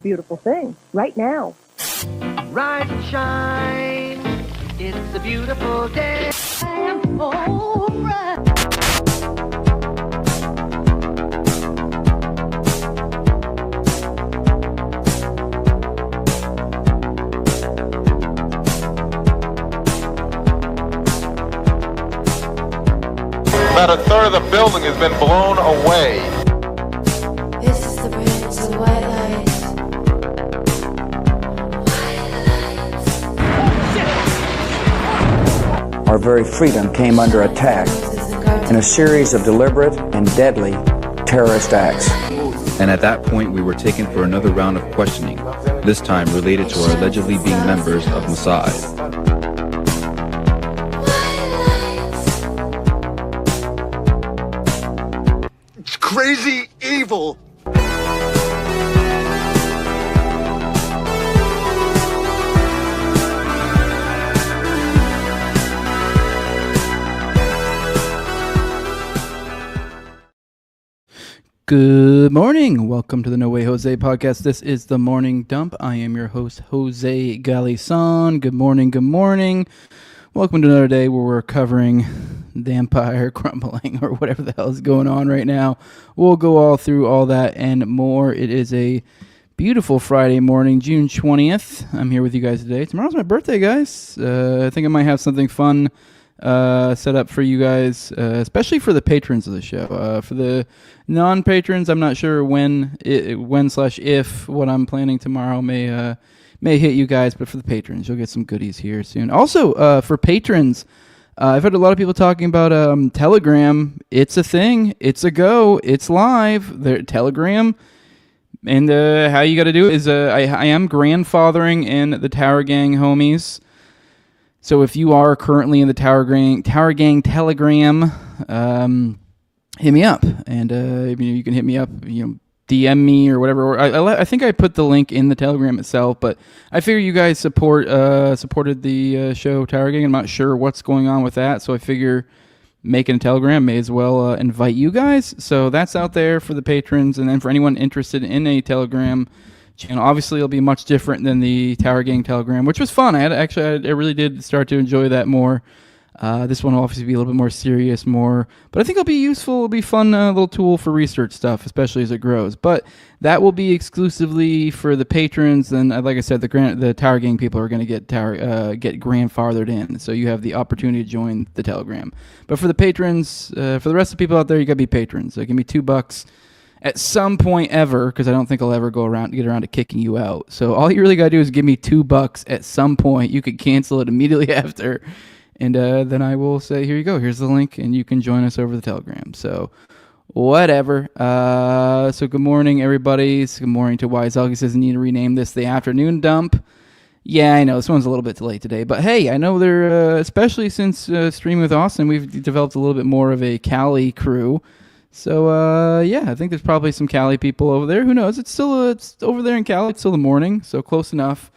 beautiful thing right now. Rise and shine, it's a beautiful day. I am alright. About a third of the building has been blown away. This is the bridge of white lights. Our very freedom came under attack in a series of deliberate and deadly terrorist acts. And at that point, we were taken for another round of questioning, this time related to our allegedly being members of Mossad. It's crazy evil. Good morning. Welcome to the No Way Jose podcast. This is the Morning Dump. I am your host, Jose Galison. Good morning. Good morning. Welcome to another day where we're covering the empire crumbling or whatever the hell is going on right now. We'll go all through all that and more. It is a beautiful Friday morning, June 20th. I'm here with you guys today. Tomorrow's my birthday, guys. I think I might have something fun set up for you guys, especially for the patrons of the show. For the non-patrons, I'm not sure when/if what I'm planning tomorrow may hit you guys, but for the patrons, you'll get some goodies here soon. Also, for patrons, I've heard a lot of people talking about Telegram. It's a thing. It's a go. It's live. Telegram. And how you got to do it is I am grandfathering in the Tower Gang homies. So if you are currently in the Tower Gang Telegram, hit me up, and you can hit me up, DM me or whatever. I think I put the link in the Telegram itself, but I figure you guys supported the show Tower Gang. I'm not sure what's going on with that, so I figure making a Telegram may as well invite you guys. So that's out there for the patrons, and then for anyone interested in a Telegram channel, obviously it'll be much different than the Tower Gang Telegram, which was fun. I really did start to enjoy that more. This one will obviously be a little bit more serious, but I think it'll be useful. It'll be fun, little tool for research stuff, especially as it grows. But that will be exclusively for the patrons. And like I said, the Tower Gang people are going to get grandfathered in, so you have the opportunity to join the Telegram. But for the patrons, for the rest of the people out there, you got to be patrons. So give me $2 at some point ever, because I don't think I'll ever get around to kicking you out. So all you really got to do is give me $2 at some point. You could cancel it immediately after. And then I will say, here you go. Here's the link, and you can join us over the Telegram. So, whatever. So, good morning, everybody. Good morning to Wise Elk. He says, I need to rename this the Afternoon Dump. Yeah, I know. This one's a little bit late today. But, hey, I know they're, especially since Streaming with Austin, we've developed a little bit more of a Cali crew. So, yeah, I think there's probably some Cali people over there. Who knows? It's over there in Cali. It's still the morning, so close enough.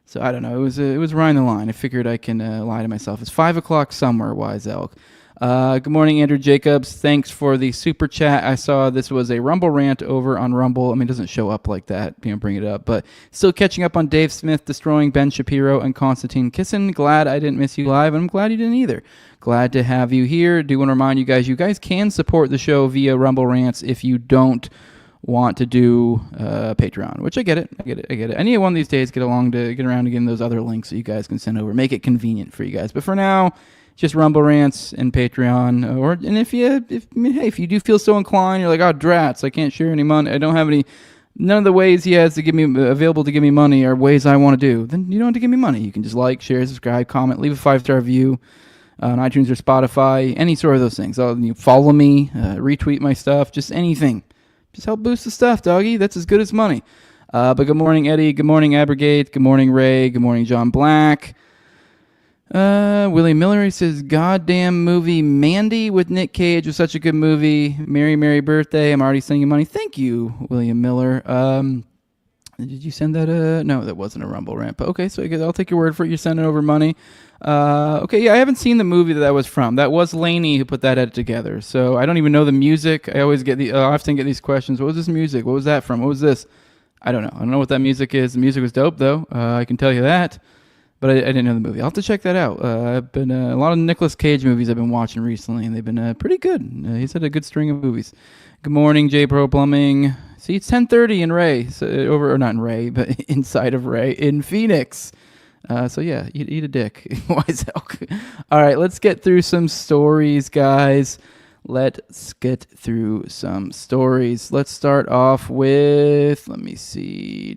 So I don't know. It was right in the line. I figured I can lie to myself. It's 5 o'clock somewhere, Wise Elk. Good morning, Andrew Jacobs. Thanks for the super chat. I saw this was a Rumble rant over on Rumble. I mean, it doesn't show up like that. Bring it up. But still catching up on Dave Smith destroying Ben Shapiro and Konstantin Kisin. Glad I didn't miss you live, and I'm glad you didn't either. Glad to have you here. Do want to remind you guys can support the show via Rumble rants if you don't want to do Patreon, which I get it. I need one of these days get around to getting those other links that you guys can send over. Make it convenient for you guys. But for now, just Rumble rants and Patreon. And if you do feel so inclined, you're like, oh, drats, I can't share any money. I don't have any. None of the ways he has to give me available to give me money are ways I want to do. Then you don't have to give me money. You can just like, share, subscribe, comment, leave a 5-star review on iTunes or Spotify, any sort of those things. Follow me, retweet my stuff, just anything. Just help boost the stuff, doggy. That's as good as money. But good morning, Eddie. Good morning, Abrogate. Good morning, Ray. Good morning, John Black. Willie Miller, he says, goddamn movie Mandy with Nick Cage was such a good movie. Merry, merry birthday. I'm already sending you money. Thank you, William Miller. Did you send that? No, that wasn't a Rumble rant. But okay, so I guess I'll take your word for it. You're sending over money. Okay, yeah, I haven't seen the movie that was from. That was Laney who put that edit together. So I don't even know the music. I often get these questions. What was this music? What was that from? What was this? I don't know. I don't know what that music is. The music was dope, though. I can tell you that. But I didn't know the movie. I'll have to check that out. I've been a lot of Nicolas Cage movies I've been watching recently, and they've been pretty good. He's had a good string of movies. Good morning, J Pro Plumbing. See, it's 10:30 in Ray, or not in Ray, but inside of Ray in Phoenix. So yeah, eat a dick. Wise elk. All right, let's get through some stories, guys. Let's get through some stories. Let's start off with. Let me see.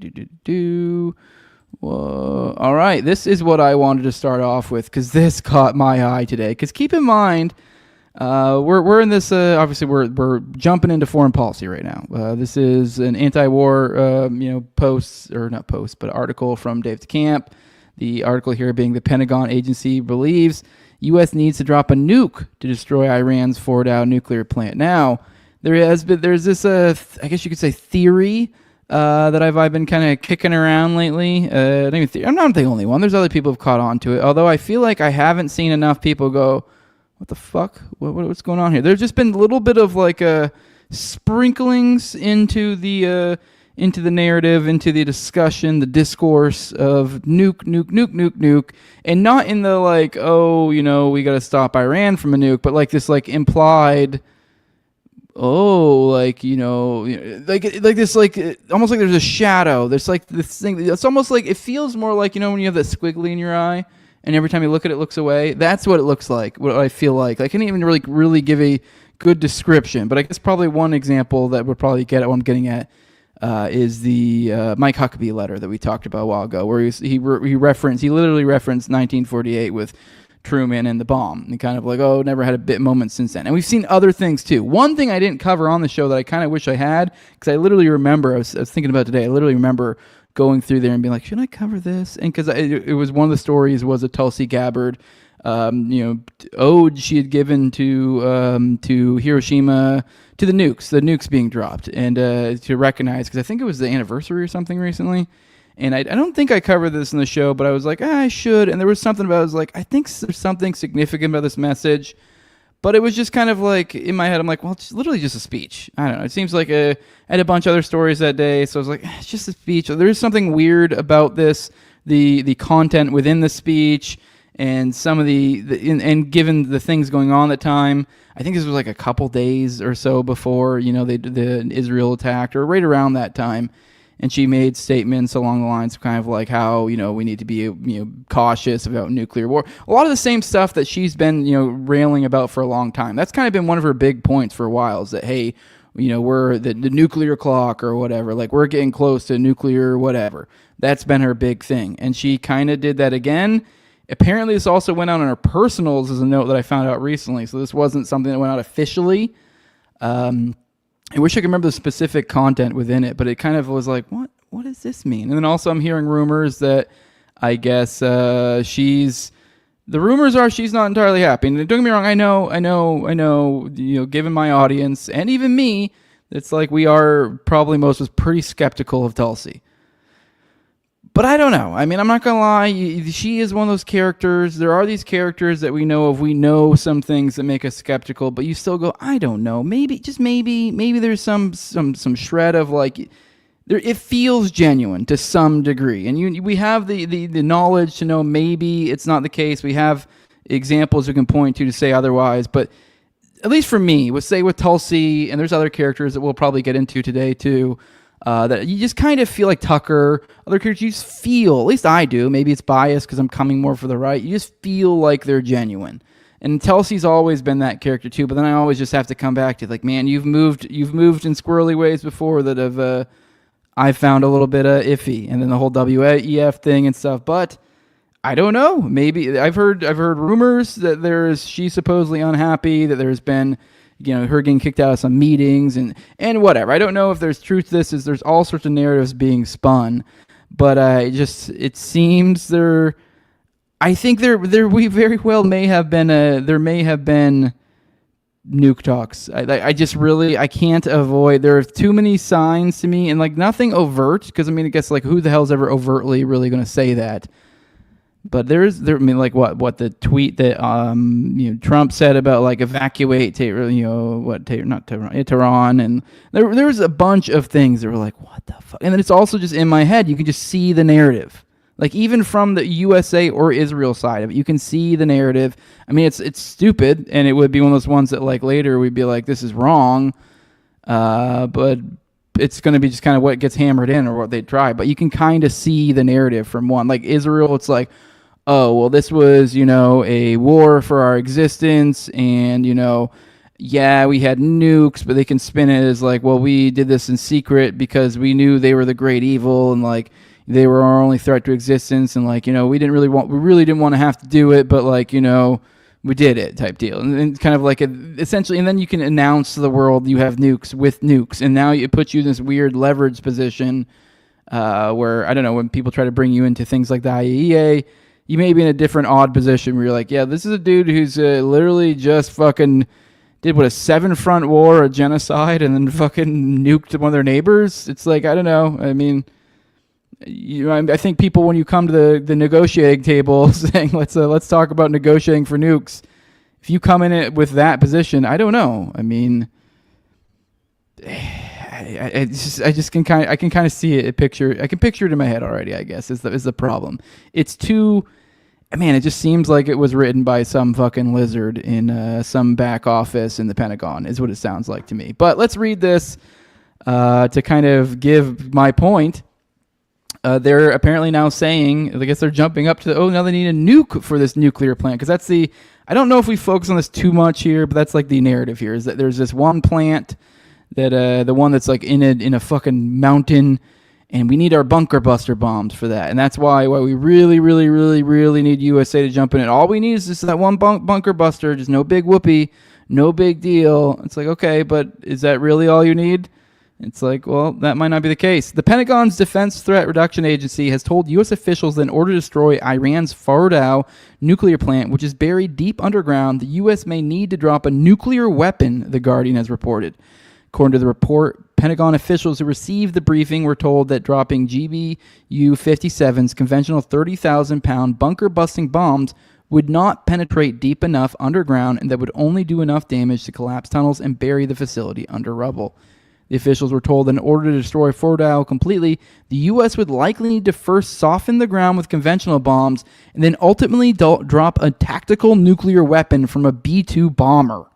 Whoa. All right, this is what I wanted to start off with because this caught my eye today. Because keep in mind, we're in this. Obviously, we're jumping into foreign policy right now. This is an anti-war, article from Dave DeCamp. The article here being the Pentagon agency believes U.S. needs to drop a nuke to destroy Iran's Fordow nuclear plant. Now, there's this, I guess you could say, theory. That I've been kind of kicking around lately. I'm not the only one. There's other people who've caught on to it. Although I feel like I haven't seen enough people go, what the fuck? What's going on here? There's just been a little bit of like sprinklings into the narrative, into the discussion, the discourse of nuke, and not in the like, oh, we got to stop Iran from a nuke, but like this like implied. Oh, like this, like almost like there's a shadow. There's like this thing. It's almost like it feels more like when you have that squiggly in your eye, and every time you look at it, looks away. That's what it looks like. What I feel like. I can't even really give a good description, but I guess probably one example that would probably get at what I'm getting at is the Mike Huckabee letter that we talked about a while ago, where he literally referenced 1948 with Truman and the bomb, and kind of like, oh, never had a bit moment since then. And we've seen other things too. One thing I didn't cover on the show that I kind of wish I had, because I literally remember, I was thinking about today, I literally remember going through there and being like, should I cover this? And because it was one of the stories was a Tulsi Gabbard, ode she had given to Hiroshima, to the nukes being dropped, and to recognize, because I think it was the anniversary or something recently. And I don't think I covered this in the show, but I was like, I should. And there was something about, I was like, I think there's something significant about this message. But it was just kind of like, in my head, I'm like, well, it's literally just a speech. I don't know. It seems like I had a bunch of other stories that day. So I was like, it's just a speech. There is something weird about this, the content within the speech, and some of and given the things going on at the time. I think this was like a couple days or so before, the Israel attacked, or right around that time. And she made statements along the lines of kind of like how, we need to be, cautious about nuclear war. A lot of the same stuff that she's been, railing about for a long time. That's kind of been one of her big points for a while, is that, hey, we're the nuclear clock or whatever. Like, we're getting close to nuclear whatever. That's been her big thing. And she kind of did that again. Apparently, this also went out on her personals as a note that I found out recently. So this wasn't something that went out officially. I wish I could remember the specific content within it, but it kind of was like, what does this mean? And then also I'm hearing rumors that I guess the rumors are she's not entirely happy. And don't get me wrong, I know, given my audience and even me, it's like we are probably most was pretty skeptical of Tulsi. But I don't know. I mean, I'm not going to lie. She is one of those characters. There are these characters that we know of. We know some things that make us skeptical, but you still go, I don't know. Maybe, just maybe there's some shred of like, there. It feels genuine to some degree. And we have the knowledge to know maybe it's not the case. We have examples we can point to say otherwise. But at least for me, with Tulsi, and there's other characters that we'll probably get into today too, that you just kind of feel like Tucker, other characters, you just feel, at least I do, maybe it's biased because I'm coming more for the right, you just feel like they're genuine. And Tulsi's always been that character too, but then I always just have to come back to like, man, you've moved in squirrely ways before that have I found a little bit iffy, and then the whole WEF thing and stuff. But I don't know. Maybe I've heard rumors that she's supposedly unhappy, that there's been, her getting kicked out of some meetings and whatever. I don't know if there's truth to this. There's all sorts of narratives being spun, but it seems there. I think we very well may have been there may have been nuke talks. I just really, I can't avoid. There are too many signs to me, and like nothing overt, because I mean, I guess like who the hell's ever overtly really going to say that? But I mean, like what the tweet that Trump said about like evacuate Tehran, and there was a bunch of things that were like, what the fuck? And then it's also just in my head, you can just see the narrative, like even from the USA or Israel side of it, you can see the narrative. I mean, it's stupid, and it would be one of those ones that like later we'd be like, this is wrong, but it's going to be just kind of what gets hammered in or what they try. But you can kind of see the narrative from one, like Israel. It's like, oh, well, this was, a war for our existence, and, yeah, we had nukes, but they can spin it as like, well, we did this in secret because we knew they were the great evil, and like they were our only threat to existence, and like, we really didn't want to have to do it, but like, we did it type deal. And kind of like essentially, and then you can announce to the world you have nukes with nukes, and now it puts you in this weird leverage position where, I don't know, when people try to bring you into things like the IAEA, you may be in a different odd position where you're like, yeah, this is a dude who's literally just fucking did a 7-front war, a genocide, and then fucking nuked one of their neighbors. It's like, I don't know. I mean, I think people, when you come to the negotiating table saying let's talk about negotiating for nukes, if you come in it with that position, I don't know. I mean, I can kind of see it. I can picture it in my head already, I guess, is the problem. It's too, man, it just seems like it was written by some fucking lizard in some back office in the Pentagon, is what it sounds like to me. But let's read this to kind of give my point. They're apparently now saying, I guess they're jumping up to, now they need a nuke for this nuclear plant. Because that's I don't know if we focus on this too much here, but that's like the narrative here, is that there's this one plant that the one that's like in a fucking mountain, and we need our bunker buster bombs for that, and that's why we really, really, really, really need USA to jump in. And all we need is just that one bunker buster, just no big whoopee, no big deal. It's like, okay, but is that really all you need? It's like, well, that might not be the case. The Pentagon's Defense Threat Reduction Agency has told U.S. officials that in order to destroy Iran's Fordow nuclear plant, which is buried deep underground, the U.S. may need to drop a nuclear weapon, The Guardian has reported. According to the report, Pentagon officials who received the briefing were told that dropping GBU-57's conventional 30,000-pound bunker-busting bombs would not penetrate deep enough underground, and that would only do enough damage to collapse tunnels and bury the facility under rubble. The officials were told that in order to destroy Fordow completely, the U.S. would likely need to first soften the ground with conventional bombs and then ultimately drop a tactical nuclear weapon from a B-2 bomber.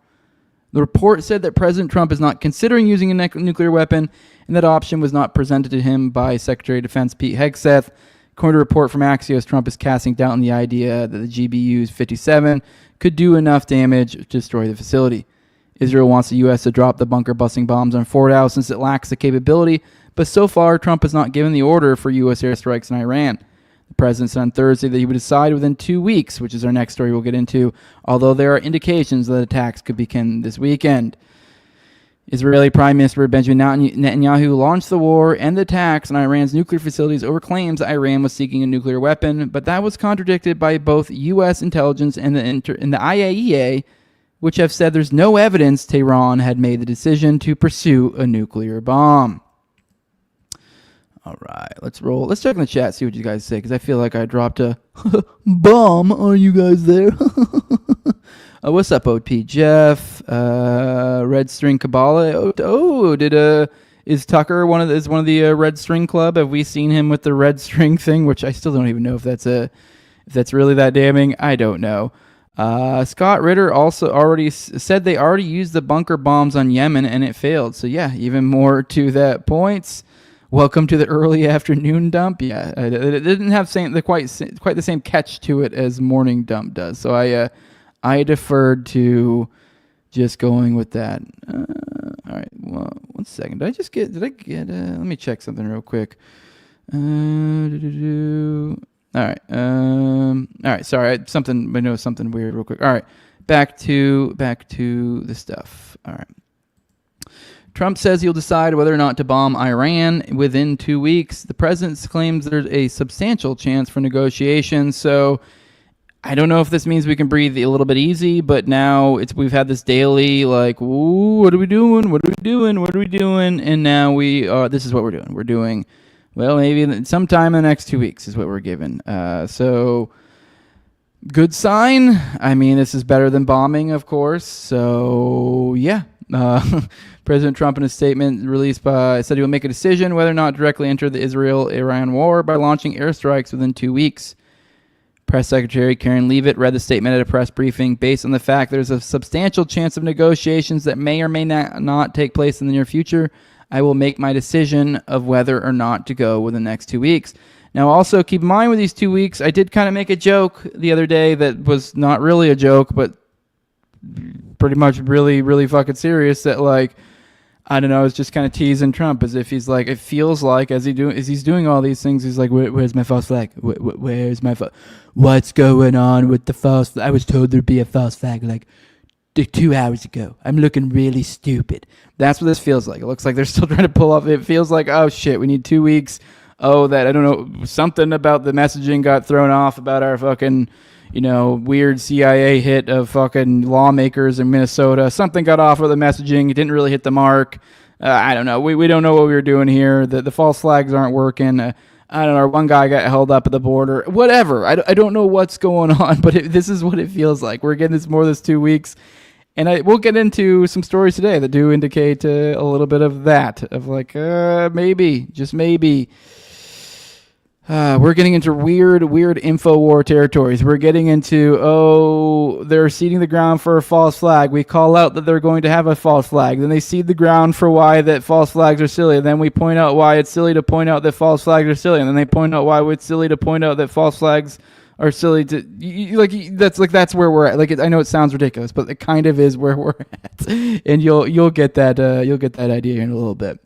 The report said that President Trump is not considering using a nuclear weapon, and that option was not presented to him by Secretary of Defense Pete Hegseth. According to a report from Axios, Trump is casting doubt on the idea that the GBU-57 could do enough damage to destroy the facility. Israel wants the U.S. to drop the bunker-busting bombs on Fordow since it lacks the capability, but so far Trump has not given the order for U.S. airstrikes in Iran. The president said on Thursday that he would decide within 2 weeks, which is our next story we'll get into, although there are indications that attacks could begin this weekend. Israeli Prime Minister Benjamin Netanyahu launched the war and the attacks on Iran's nuclear facilities over claims that Iran was seeking a nuclear weapon, but that was contradicted by both U.S. intelligence and the IAEA, which have said there's no evidence Tehran had made the decision to pursue a nuclear bomb. All right, let's roll. Let's check in the chat, see what you guys say, because I feel like I dropped a bomb. Are you guys there? What's up, OP Jeff? Red String Kabbalah. Is Tucker one of the Red String Club? Have we seen him with the red string thing? Which I still don't even know if that's really that damning. I don't know. Scott Ritter also already said they already used the bunker bombs on Yemen and it failed. So yeah, even more to that points. Welcome to the early afternoon dump. Yeah, it didn't have quite the same catch to it as morning dump does. So I deferred to just going with that. All right. Well, 1 second. Did I get? Let me check something real quick. All right. All right. Sorry. I know something weird real quick. All right. Back to the stuff. All right. Trump says he'll decide whether or not to bomb Iran within 2 weeks. The president claims there's a substantial chance for negotiations. So I don't know if this means we can breathe a little bit easy, but now we've had this daily like, ooh, what are we doing? What are we doing? What are we doing? And now this is what we're doing. We're doing, well, maybe sometime in the next 2 weeks is what we're given. So Good sign. I mean, this is better than bombing, of course. So, yeah. President Trump, in a statement released said he will make a decision whether or not to directly enter the Israel-Iran war by launching airstrikes within 2 weeks. Press Secretary Karen Leavitt read the statement at a press briefing. Based on the fact there's a substantial chance of negotiations that may or may not take place in the near future, I will make my decision of whether or not to go within the next 2 weeks. Now, also keep in mind with these 2 weeks, I did kind of make a joke the other day that was not really a joke, but pretty much really, really fucking serious, that like, I don't know, it's just kind of teasing Trump as if he's like, it feels like as he's doing all these things, he's like, where's my false flag? Where's my what's going on with the false flag? I was told there'd be a false flag like 2 hours ago. I'm looking really stupid. That's what this feels like. It looks like they're still trying to pull off. It feels like, oh shit, we need 2 weeks. Oh, that, I don't know, something about the messaging got thrown off about our fucking, weird CIA hit of fucking lawmakers in Minnesota. Something got off of the messaging. It didn't really hit the mark. I don't know. We don't know what we were doing here. The false flags aren't working. I don't know. One guy got held up at the border. Whatever. I don't know what's going on, but this is what it feels like. We're getting this 2 weeks. And we'll get into some stories today that do indicate a little bit of that. Of like, maybe, just maybe. We're getting into weird InfoWar territories. We're getting into, they're seeding the ground for a false flag. We call out that they're going to have a false flag. Then they seed the ground for why that false flags are silly. And then we point out why it's silly to point out that false flags are silly. And then they point out why it's silly to point out that false flags are silly to that's where we're at. Like, I know it sounds ridiculous, but it kind of is where we're at. And you'll get that idea in a little bit.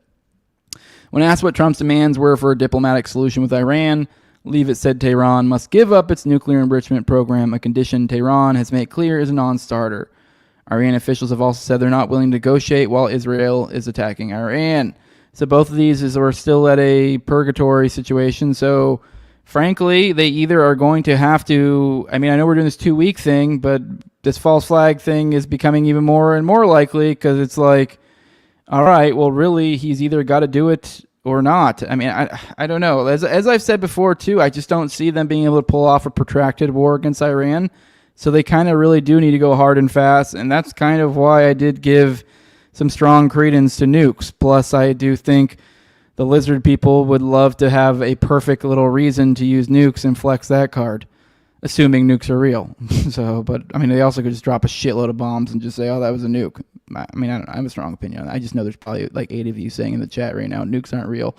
When asked what Trump's demands were for a diplomatic solution with Iran, Leavitt said Tehran must give up its nuclear enrichment program, a condition Tehran has made clear is a non-starter. Iran officials have also said they're not willing to negotiate while Israel is attacking Iran. So both of these are still at a purgatory situation. So frankly, they either are going to have to, I know we're doing this 2 week thing, but this false flag thing is becoming even more and more likely, because it's like, all right, well, really, he's either got to do it or not. I don't know. As I've said before, too, I just don't see them being able to pull off a protracted war against Iran. So they kind of really do need to go hard and fast. And that's kind of why I did give some strong credence to nukes. Plus, I do think the lizard people would love to have a perfect little reason to use nukes and flex that card, assuming nukes are real. But they also could just drop a shitload of bombs and just say, oh, that was a nuke. I don't know. I have a strong opinion on that. I just know there's probably like 8 of you saying in the chat right now, nukes aren't real.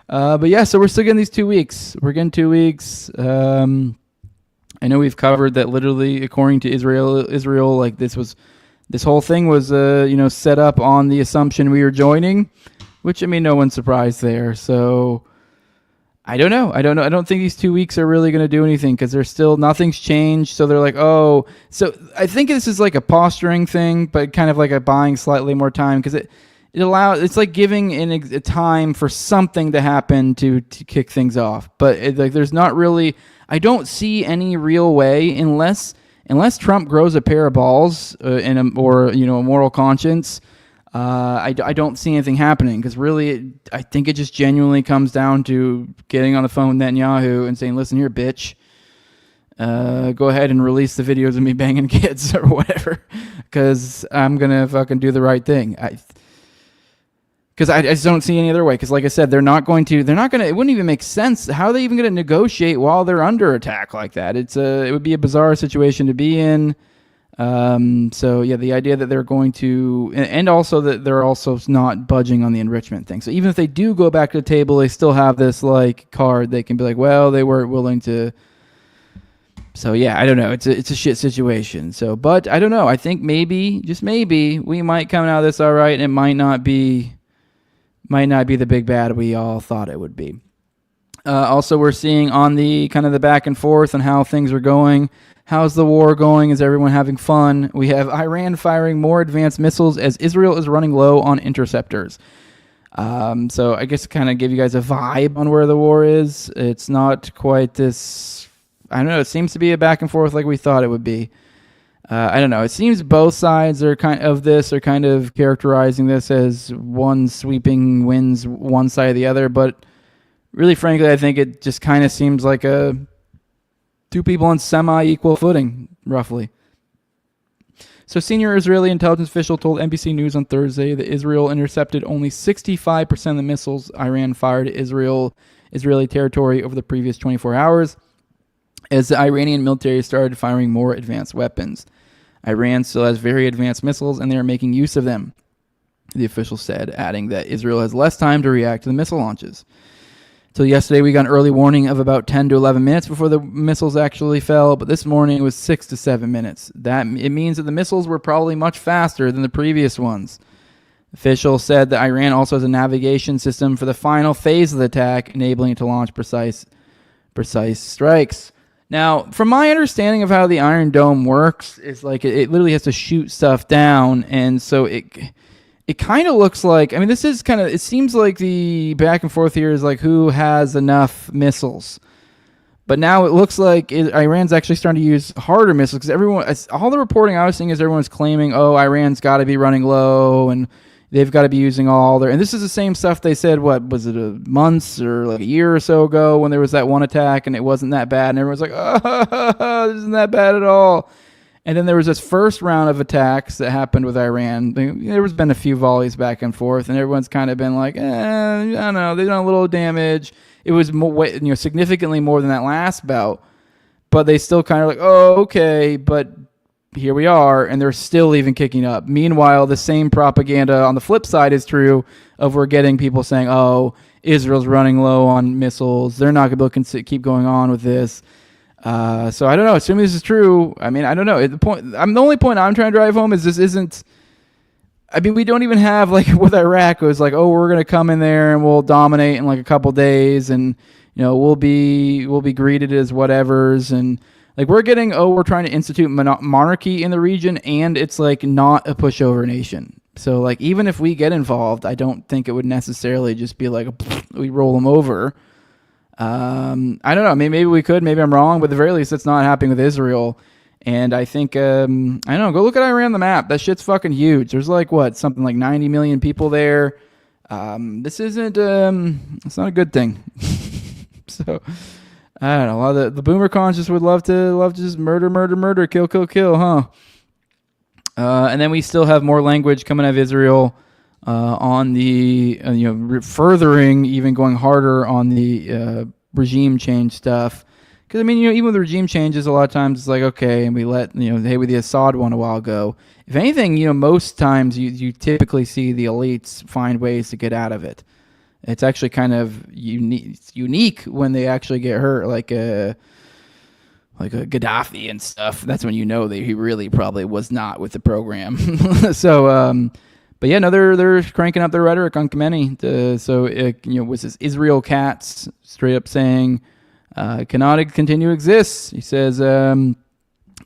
But yeah, so we're still getting these 2 weeks. We're getting 2 weeks. I know we've covered that literally, according to Israel, like this whole thing was, set up on the assumption we were joining, which, no one's surprised there. So I don't know. I don't think these 2 weeks are really going to do anything, because there's still, nothing's changed. So they're like, oh, so I think this is like a posturing thing, but kind of like a buying slightly more time, because it allows, it's like giving a time for something to happen to kick things off. But there's not really, I don't see any real way unless Trump grows a pair of balls or a moral conscience. I don't see anything happening, because really, I think it just genuinely comes down to getting on the phone with Netanyahu and saying, listen here, bitch, go ahead and release the videos of me banging kids or whatever, because I'm going to fucking do the right thing. Because I just don't see any other way, because like I said, it wouldn't even make sense. How are they even going to negotiate while they're under attack like that? It would be a bizarre situation to be in. So yeah, the idea that they're going to, and also that they're also not budging on the enrichment thing. So even if they do go back to the table, they still have this like card. They can be like, well, they weren't willing to. So yeah, I don't know. It's a shit situation. So, but I don't know. I think maybe, just maybe, we might come out of this all right, and it might not be the big bad we all thought it would be. Also, we're seeing on the kind of the back and forth and how things are going. How's the war going? Is everyone having fun? We have Iran firing more advanced missiles as Israel is running low on interceptors. So I guess kind of give you guys a vibe on where the war is. It's not quite this, I don't know, it seems to be a back and forth like we thought it would be. I don't know. It seems both sides are kind of characterizing this as one sweeping wins one side or the other. But really, frankly, I think it just kind of seems like a Two people on semi-equal footing, roughly. So senior Israeli intelligence official told NBC News on Thursday that Israel intercepted only 65% of the missiles Iran fired at Israeli territory over the previous 24 hours, as the Iranian military started firing more advanced weapons. Iran still has very advanced missiles, and they are making use of them, the official said, adding that Israel has less time to react to the missile launches. Till yesterday, we got an early warning of about 10 to 11 minutes before the missiles actually fell, but this morning it was 6 to 7 minutes. It means that the missiles were probably much faster than the previous ones. Officials said that Iran also has a navigation system for the final phase of the attack, enabling it to launch precise strikes. Now, from my understanding of how the Iron Dome works, is like it literally has to shoot stuff down, and so it kind of looks like, I mean, this is kind of, it seems like the back and forth here is like who has enough missiles. But now it looks like Iran's actually starting to use harder missiles, because all the reporting I was seeing is everyone's claiming, oh, Iran's got to be running low and they've got to be using all their, and this is the same stuff they said, what was it, months or like a year or so ago when there was that one attack and it wasn't that bad, and everyone's like, oh, this isn't that bad at all. And then there was this first round of attacks that happened with Iran. There was been a few volleys back and forth, and everyone's kind of been like, I don't know, they've done a little damage. It was significantly more than that last bout, but they still kind of like, oh, okay, but here we are, and they're still even kicking up. Meanwhile, the same propaganda on the flip side is true of we're getting people saying, oh, Israel's running low on missiles. They're not going to be able to keep going on with this. So I don't know. Assuming this is true, I mean, I don't know. The only point I'm trying to drive home is this isn't. I mean, we don't even have like with Iraq. It was like, oh, we're gonna come in there and we'll dominate in like a couple days, and we'll be greeted as whatevers, and like we're trying to institute monarchy in the region, and it's like not a pushover nation. So like even if we get involved, I don't think it would necessarily just be like we roll them over. I don't know. Maybe we could. Maybe I'm wrong, but at the very least, it's not happening with Israel. And I think, I don't know. Go look at Iran on the map. That shit's fucking huge. There's like something like 90 million people there. This isn't. It's not a good thing. So I don't know. A lot of the boomer cons just would love to just murder, kill, huh? And then we still have more language coming out of Israel. On the furthering, even going harder on the regime change stuff, because I mean even with the regime changes, a lot of times it's like okay, and we let hey, with the Assad one a while ago. If anything, most times you typically see the elites find ways to get out of it. It's actually kind of unique when they actually get hurt, like a Gaddafi and stuff. That's when he really probably was not with the program. So. But yeah, no, they're cranking up their rhetoric on Khamenei. Was this Israel Katz straight up saying cannot continue to exist? He says that's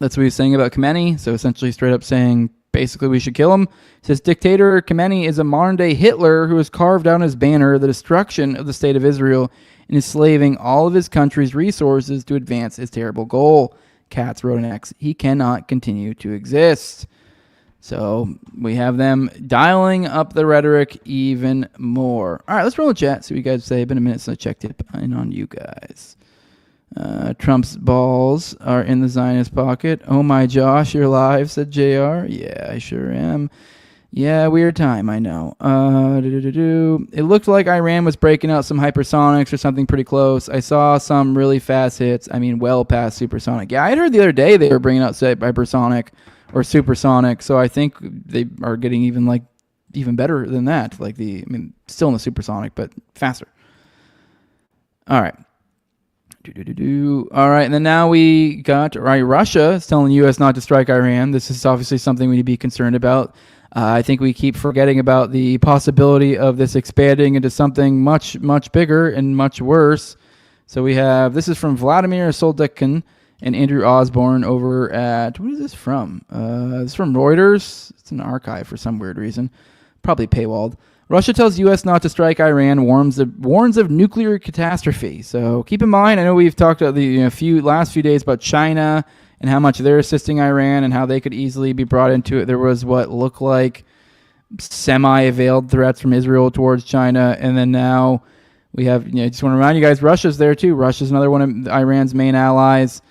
what he was saying about Khamenei. So essentially, straight up saying basically we should kill him. He says dictator Khamenei is a modern day Hitler who has carved out his banner the destruction of the state of Israel and enslaving all of his country's resources to advance his terrible goal. Katz wrote an X. He cannot continue to exist. So we have them dialing up the rhetoric even more. All right, let's roll a chat. See what you guys say. Been a minute since I checked it in on you guys. Trump's balls are in the Zionist pocket. Oh my Josh, you're live, said JR. Yeah, I sure am. Yeah, weird time, I know. It looked like Iran was breaking out some hypersonics or something pretty close. I saw some really fast hits. I mean, well past supersonic. Yeah, I heard the other day they were bringing out hypersonic or supersonic, so I think they are getting even better than that. Still in the supersonic, but faster. All right. All right, and then now we got Russia is telling the U.S. not to strike Iran. This is obviously something we need to be concerned about. I think we keep forgetting about the possibility of this expanding into something much, much bigger and much worse. So we have, this is from Vladimir Soldekin and Andrew Osborne over at, what is this from? It's from Reuters. It's an archive for some weird reason. Probably paywalled. Russia tells U.S. not to strike Iran, warns of nuclear catastrophe. So keep in mind, I know we've talked about the last few days about China and how much they're assisting Iran and how they could easily be brought into it. There was what looked like semi-veiled threats from Israel towards China, and then now we have, just want to remind you guys, Russia's there too. Russia's another one of Iran's main allies.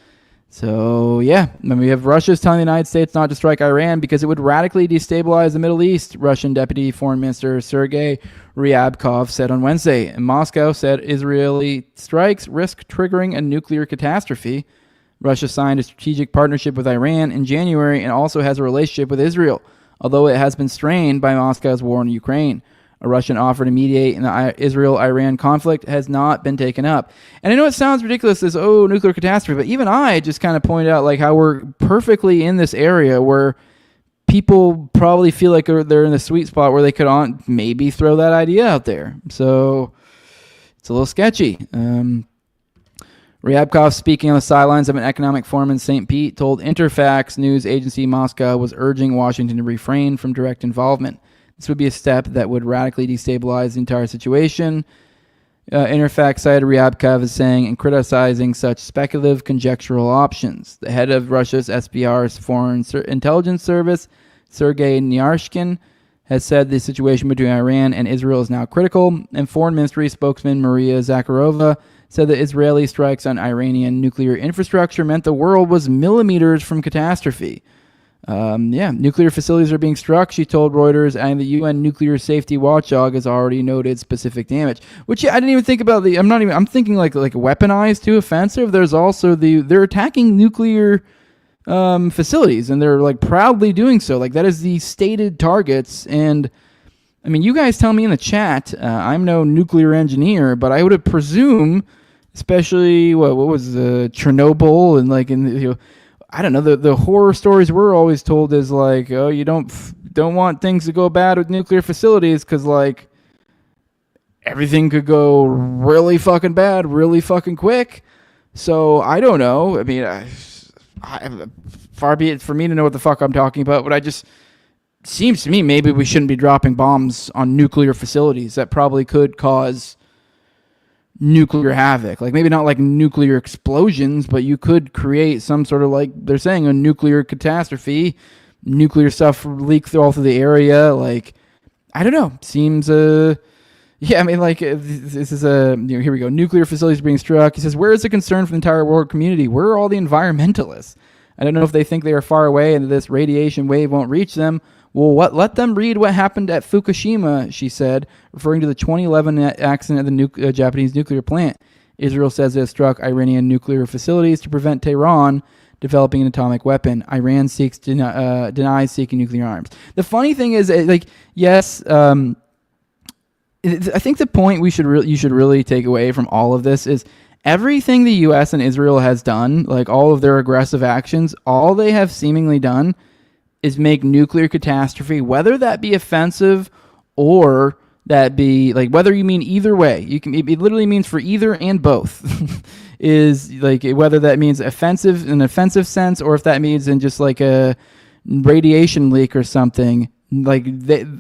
So, yeah, then we have Russia's telling the United States not to strike Iran because it would radically destabilize the Middle East, Russian Deputy Foreign Minister Sergei Ryabkov said on Wednesday. And Moscow said Israeli strikes risk triggering a nuclear catastrophe. Russia signed a strategic partnership with Iran in January and also has a relationship with Israel, although it has been strained by Moscow's war in Ukraine. A Russian offer to mediate in the Israel-Iran conflict has not been taken up. And I know it sounds ridiculous as, nuclear catastrophe, but even I just kind of pointed out like how we're perfectly in this area where people probably feel like they're in the sweet spot where they could maybe throw that idea out there. So it's a little sketchy. Ryabkov, speaking on the sidelines of an economic forum in St. Pete, told Interfax news agency Moscow was urging Washington to refrain from direct involvement. This would be a step that would radically destabilize the entire situation. Interfax cited Ryabkov as saying and criticizing such speculative, conjectural options. The head of Russia's SBR's Foreign Intelligence Service, Sergei Nyarshkin, has said the situation between Iran and Israel is now critical, and Foreign Ministry spokesman Maria Zakharova said that Israeli strikes on Iranian nuclear infrastructure meant the world was millimeters from catastrophe. Nuclear facilities are being struck, she told Reuters, and the UN Nuclear Safety Watchdog has already noted specific damage. Which I didn't even think about. I'm thinking like weaponized to offensive. There's also they're attacking nuclear facilities, and they're like proudly doing so. Like that is the stated targets. And I mean, you guys tell me in the chat. I'm no nuclear engineer, but I would have presumed, especially what was Chernobyl and like I don't know, the horror stories we're always told is like, you don't want things to go bad with nuclear facilities because like everything could go really fucking bad really fucking quick. So I don't know. I mean, far be it for me to know what the fuck I'm talking about, but seems to me maybe we shouldn't be dropping bombs on nuclear facilities that probably could cause nuclear havoc. Like maybe not like nuclear explosions, but you could create some sort of like they're saying a nuclear catastrophe, nuclear stuff leak all through the area. Like I don't know. Seems I mean like this is here we go. Nuclear facilities being struck. He says, where is the concern for the entire world community? Where are all the environmentalists? I don't know if they think they are far away and that this radiation wave won't reach them. Well, let them read what happened at Fukushima, she said, referring to the 2011 accident at the Japanese nuclear plant. Israel says it has struck Iranian nuclear facilities to prevent Tehran developing an atomic weapon. Iran denies seeking nuclear arms. The funny thing is, yes, I think the point you should really take away from all of this is everything the U.S. and Israel has done, like all of their aggressive actions, all they have seemingly done is make nuclear catastrophe, whether that be offensive or that be like whether you mean either way. It literally means for either and both. Is like whether that means offensive in an offensive sense or if that means in just like a radiation leak or something. Like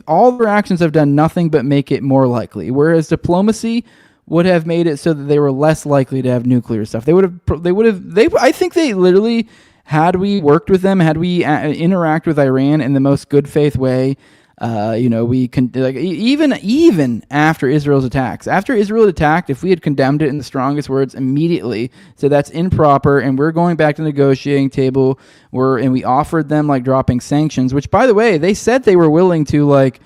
all their actions have done nothing but make it more likely. Whereas diplomacy would have made it so that they were less likely to have nuclear stuff. I think they literally, had we worked with them, had we interact with Iran in the most good faith way, we can like even after Israel's attacks. After Israel attacked, if we had condemned it in the strongest words immediately, so that's improper, and we're going back to the negotiating table, and we offered them like dropping sanctions, which by the way, they said they were willing to like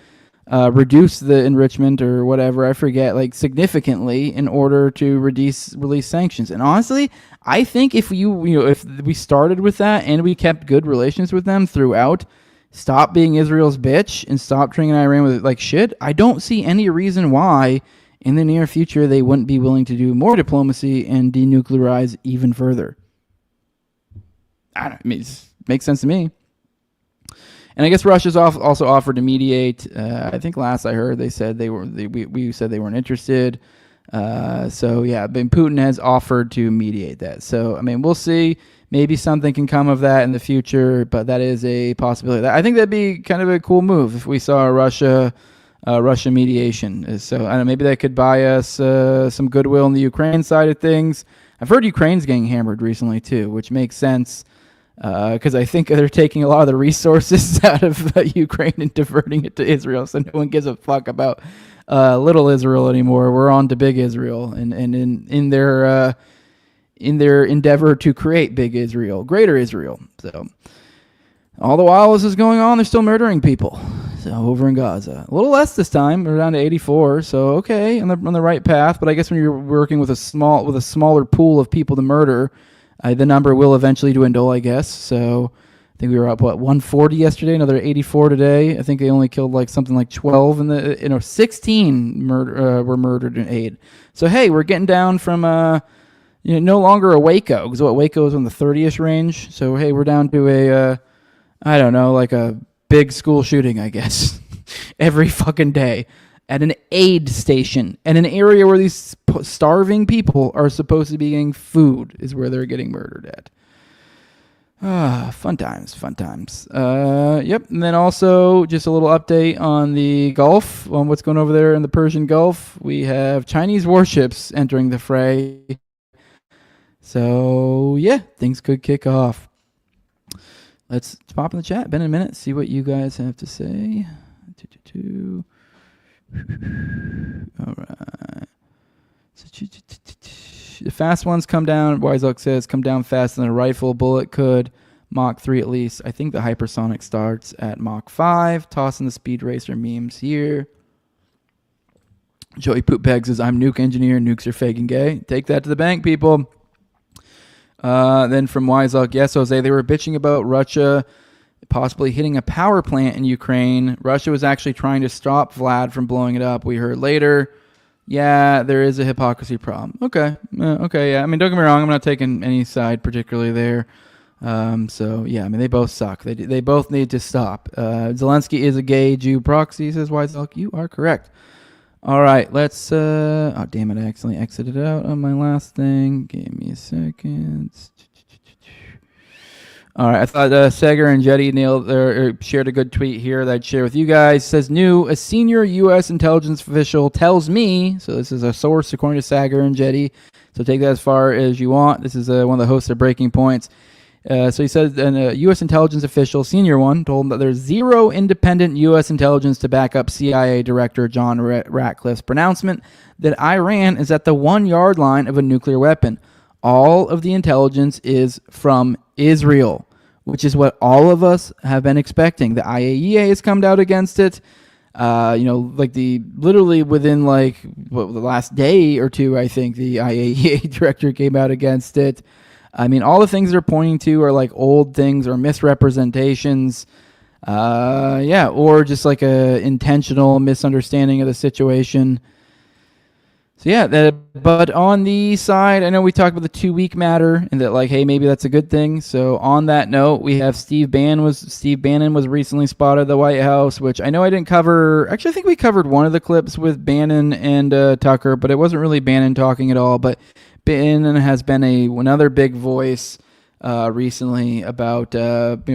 reduce the enrichment or whatever, I forget, like significantly in order to release sanctions. And honestly, I think if if we started with that and we kept good relations with them throughout, stop being Israel's bitch and stop treating Iran with like shit, I don't see any reason why in the near future they wouldn't be willing to do more diplomacy and denuclearize even further. It makes sense to me. And I guess Russia's also offered to mediate. I think last I heard they said we said they weren't interested. So yeah, but Putin has offered to mediate that. So I mean, we'll see. Maybe something can come of that in the future, but that is a possibility. I think that'd be kind of a cool move if we saw a Russia mediation. So I don't know, maybe that could buy us some goodwill on the Ukraine side of things. I've heard Ukraine's getting hammered recently too, which makes sense. Because I think they're taking a lot of the resources out of Ukraine and diverting it to Israel, so no one gives a fuck about little Israel anymore. We're on to big Israel, and in in their endeavor to create big Israel, greater Israel. So all the while this is going on, they're still murdering people. So over in Gaza, a little less this time. We're down to 84. So okay, on the right path. But I guess when you're working with a smaller pool of people to murder, the number will eventually dwindle, I guess. So I think we were up 140 yesterday, another 84 today. I think they only killed something like 12 in the 16 were murdered in aid. So hey, we're getting down from no longer a Waco, because Waco is in the 30ish range. So hey, we're down to a a big school shooting, I guess, every fucking day at an aid station, at an area where these starving people are supposed to be getting food, is where they're getting murdered at. Fun times. Yep. And then also just a little update on the Gulf, on what's going over there in the Persian Gulf. We have Chinese warships entering the fray. So yeah, things could kick off. Let's pop in the chat. Been a minute. See what you guys have to say. All right. The fast ones come down. Wiseoak says come down faster than a rifle bullet could. Mach 3 at least. I think the hypersonic starts at Mach 5. Tossing the speed racer memes here. Joey Poopbag says I'm nuke engineer. Nukes are fake and gay. Take that to the bank, people. Then from Wiseoak, yes, Jose, they were bitching about Russia possibly hitting a power plant in Ukraine. Russia was actually trying to stop Vlad from blowing it up. We heard later. Yeah, there is a hypocrisy problem. Okay, yeah. I mean, don't get me wrong. I'm not taking any side particularly there. So, yeah, I mean, they both suck. They both need to stop. Zelensky is a gay Jew proxy, says Wiseoak. You are correct. All right, let's... oh, damn it, I accidentally exited out on my last thing. Give me a second. All right, I thought Sager and Jetty shared a good tweet here that I'd share with you guys. It says, a senior U.S. intelligence official tells me, so this is a source according to Sager and Jetty, so take that as far as you want. This is one of the hosts of Breaking Points. So he says a U.S. intelligence official, senior one, told him that there's zero independent U.S. intelligence to back up CIA Director John Ratcliffe's pronouncement that Iran is at the 1 yard line of a nuclear weapon. All of the intelligence is from Israel, which is what all of us have been expecting. The IAEA has come out against it. Literally within the last day or two, I think the IAEA director came out against it. I mean, all the things they're pointing to are old things or misrepresentations. Or just a intentional misunderstanding of the situation. So yeah, but on the side, I know we talked about the 2 week matter and that hey, maybe that's a good thing. So on that note, we have Steve Bannon was recently spotted at the White House, which I know I didn't cover. Actually, I think we covered one of the clips with Bannon and Tucker, but it wasn't really Bannon talking at all. But Bannon has been another big voice recently about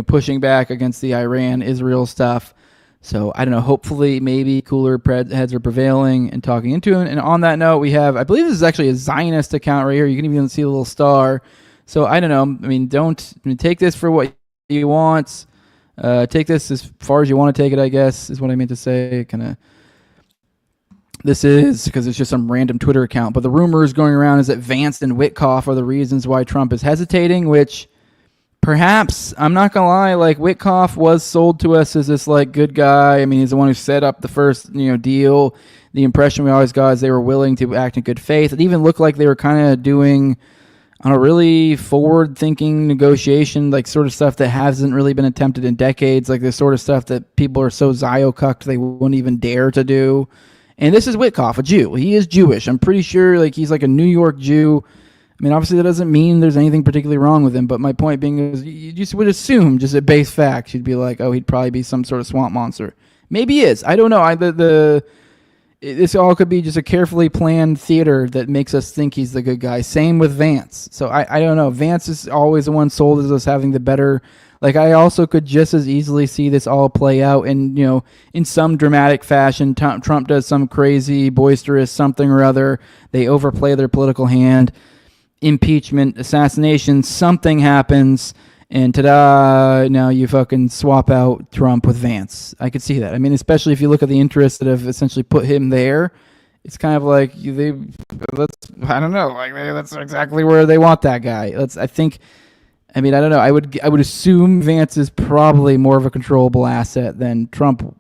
pushing back against the Iran-Israel stuff. So, I don't know, hopefully maybe cooler heads are prevailing and talking into it. And on that note, we have, I believe this is actually a Zionist account right here. You can even see a little star. So, I don't know. I mean, take this for what you want. Take this as far as you want to take it, I guess, is what I meant to say. This is because it's just some random Twitter account. But the rumors going around is that Vance and Witkoff are the reasons why Trump is hesitating, which... perhaps, I'm not going to lie, Witkoff was sold to us as this, good guy. I mean, he's the one who set up the first, deal. The impression we always got is they were willing to act in good faith. It even looked like they were kind of doing on a really forward-thinking negotiation, sort of stuff that hasn't really been attempted in decades, the sort of stuff that people are so Zio-cucked they wouldn't even dare to do. And this is Witkoff, a Jew. He is Jewish. I'm pretty sure, he's a New York Jew. I mean, obviously that doesn't mean there's anything particularly wrong with him, but my point being is you just would assume, just at base facts, you'd be like, oh, he'd probably be some sort of swamp monster. Maybe he is. I don't know. This all could be just a carefully planned theater that makes us think he's the good guy. Same with Vance. So I don't know. Vance is always the one sold as us having the better... I also could just as easily see this all play out in some dramatic fashion. Trump does some crazy, boisterous something or other. They overplay their political hand. Impeachment, assassination, something happens, and ta-da, now you fucking swap out Trump with Vance. I could see that. I mean, especially if you look at the interests that have essentially put him there, it's kind of like I don't know, like that's exactly where they want that guy. I don't know. I would assume Vance is probably more of a controllable asset than Trump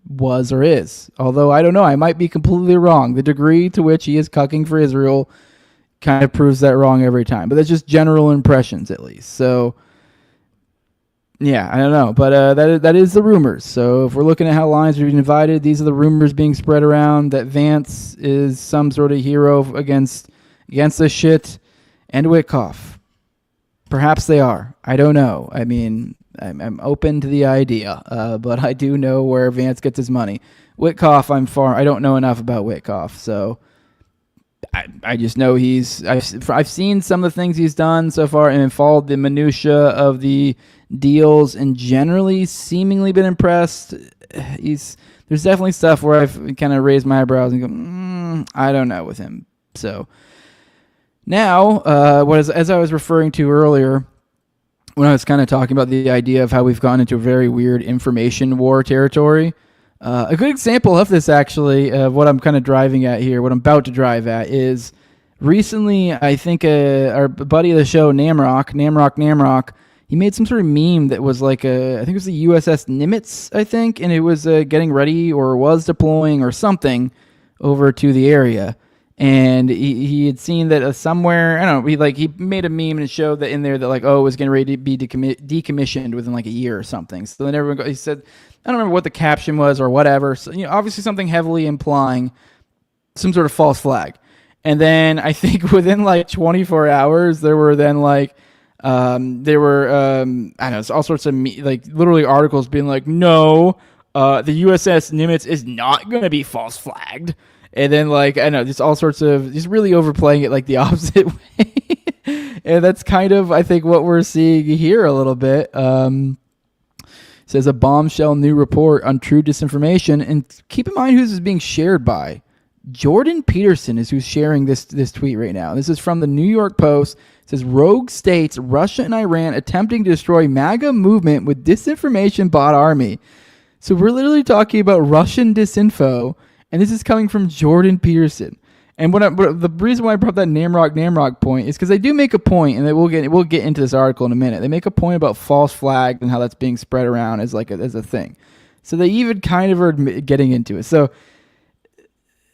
was or is. Although I don't know, I might be completely wrong. The degree to which he is cucking for Israel kind of proves that wrong every time. But that's just general impressions, at least. So yeah, I don't know, but that is the rumors. So if we're looking at how lines are being divided, these are the rumors being spread around that Vance is some sort of hero against this shit, and Witkoff. Perhaps they are. I don't know. I mean, I'm open to the idea, but I do know where Vance gets his money. Witkoff, I don't know enough about Witkoff, so I just know I've seen some of the things he's done so far and followed the minutia of the deals and generally seemingly been impressed. There's definitely stuff where I've kind of raised my eyebrows and go, I don't know with him. So now, as I was referring to earlier, when I was kind of talking about the idea of how we've gone into a very weird information war territory, a good example of this, actually, of what I'm kind of driving at here, what I'm about to drive at, is recently, I think our buddy of the show, Namrock, he made some sort of meme that was like I think it was the USS Nimitz, I think, and it was getting ready or was deploying or something over to the area. And he had seen that somewhere, I don't know, he made a meme and it showed that in there that it was getting ready to be decommissioned within like a year or something. So then everyone he said, I don't remember what the caption was or whatever. So, obviously something heavily implying some sort of false flag. And then I think within like 24 hours, there were then I don't know, all sorts of literally articles being like, no, the USS Nimitz is not going to be false flagged. And then, I don't know, just all sorts of, just really overplaying it like the opposite way. And that's kind of, I think, what we're seeing here a little bit. Says a bombshell new report on true disinformation. And keep in mind who this is being shared by. Jordan Peterson is who's sharing this tweet right now. This is from the New York Post. It says, rogue states, Russia and Iran attempting to destroy MAGA movement with disinformation bot army. So we're literally talking about Russian disinfo. And this is coming from Jordan Peterson. And the reason why I brought that Namrock point is because they do make a point, and we'll get into this article in a minute. They make a point about false flag and how that's being spread around as as a thing. So they even kind of are getting into it. So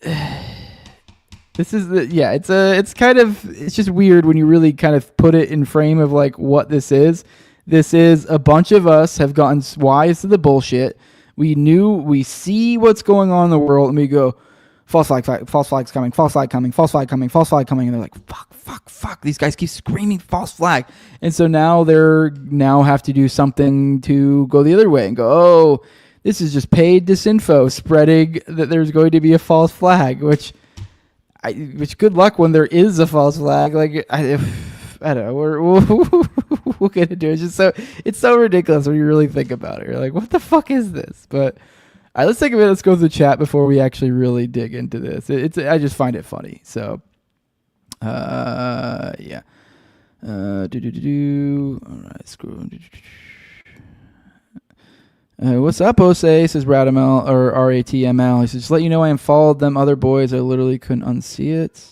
this is it's just weird when you really kind of put it in frame of what this is. This is a bunch of us have gotten wise to the bullshit. We see what's going on in the world, and we go, false flag's coming, false flag coming, and they're like, fuck, these guys keep screaming false flag. And so now they have to do something to go the other way and go, oh, this is just paid disinfo spreading that there's going to be a false flag, which good luck when there is a false flag. I don't know. We'll get into it. It's so ridiculous when you really think about it. You're like, what the fuck is this? But all right, let's take a minute. Let's go through the chat before we actually really dig into this. I just find it funny. So, yeah. All right, screw. What's up, Osei? Says Radamel or RATML. He says, just let you know I am followed them other boys. I literally couldn't unsee it.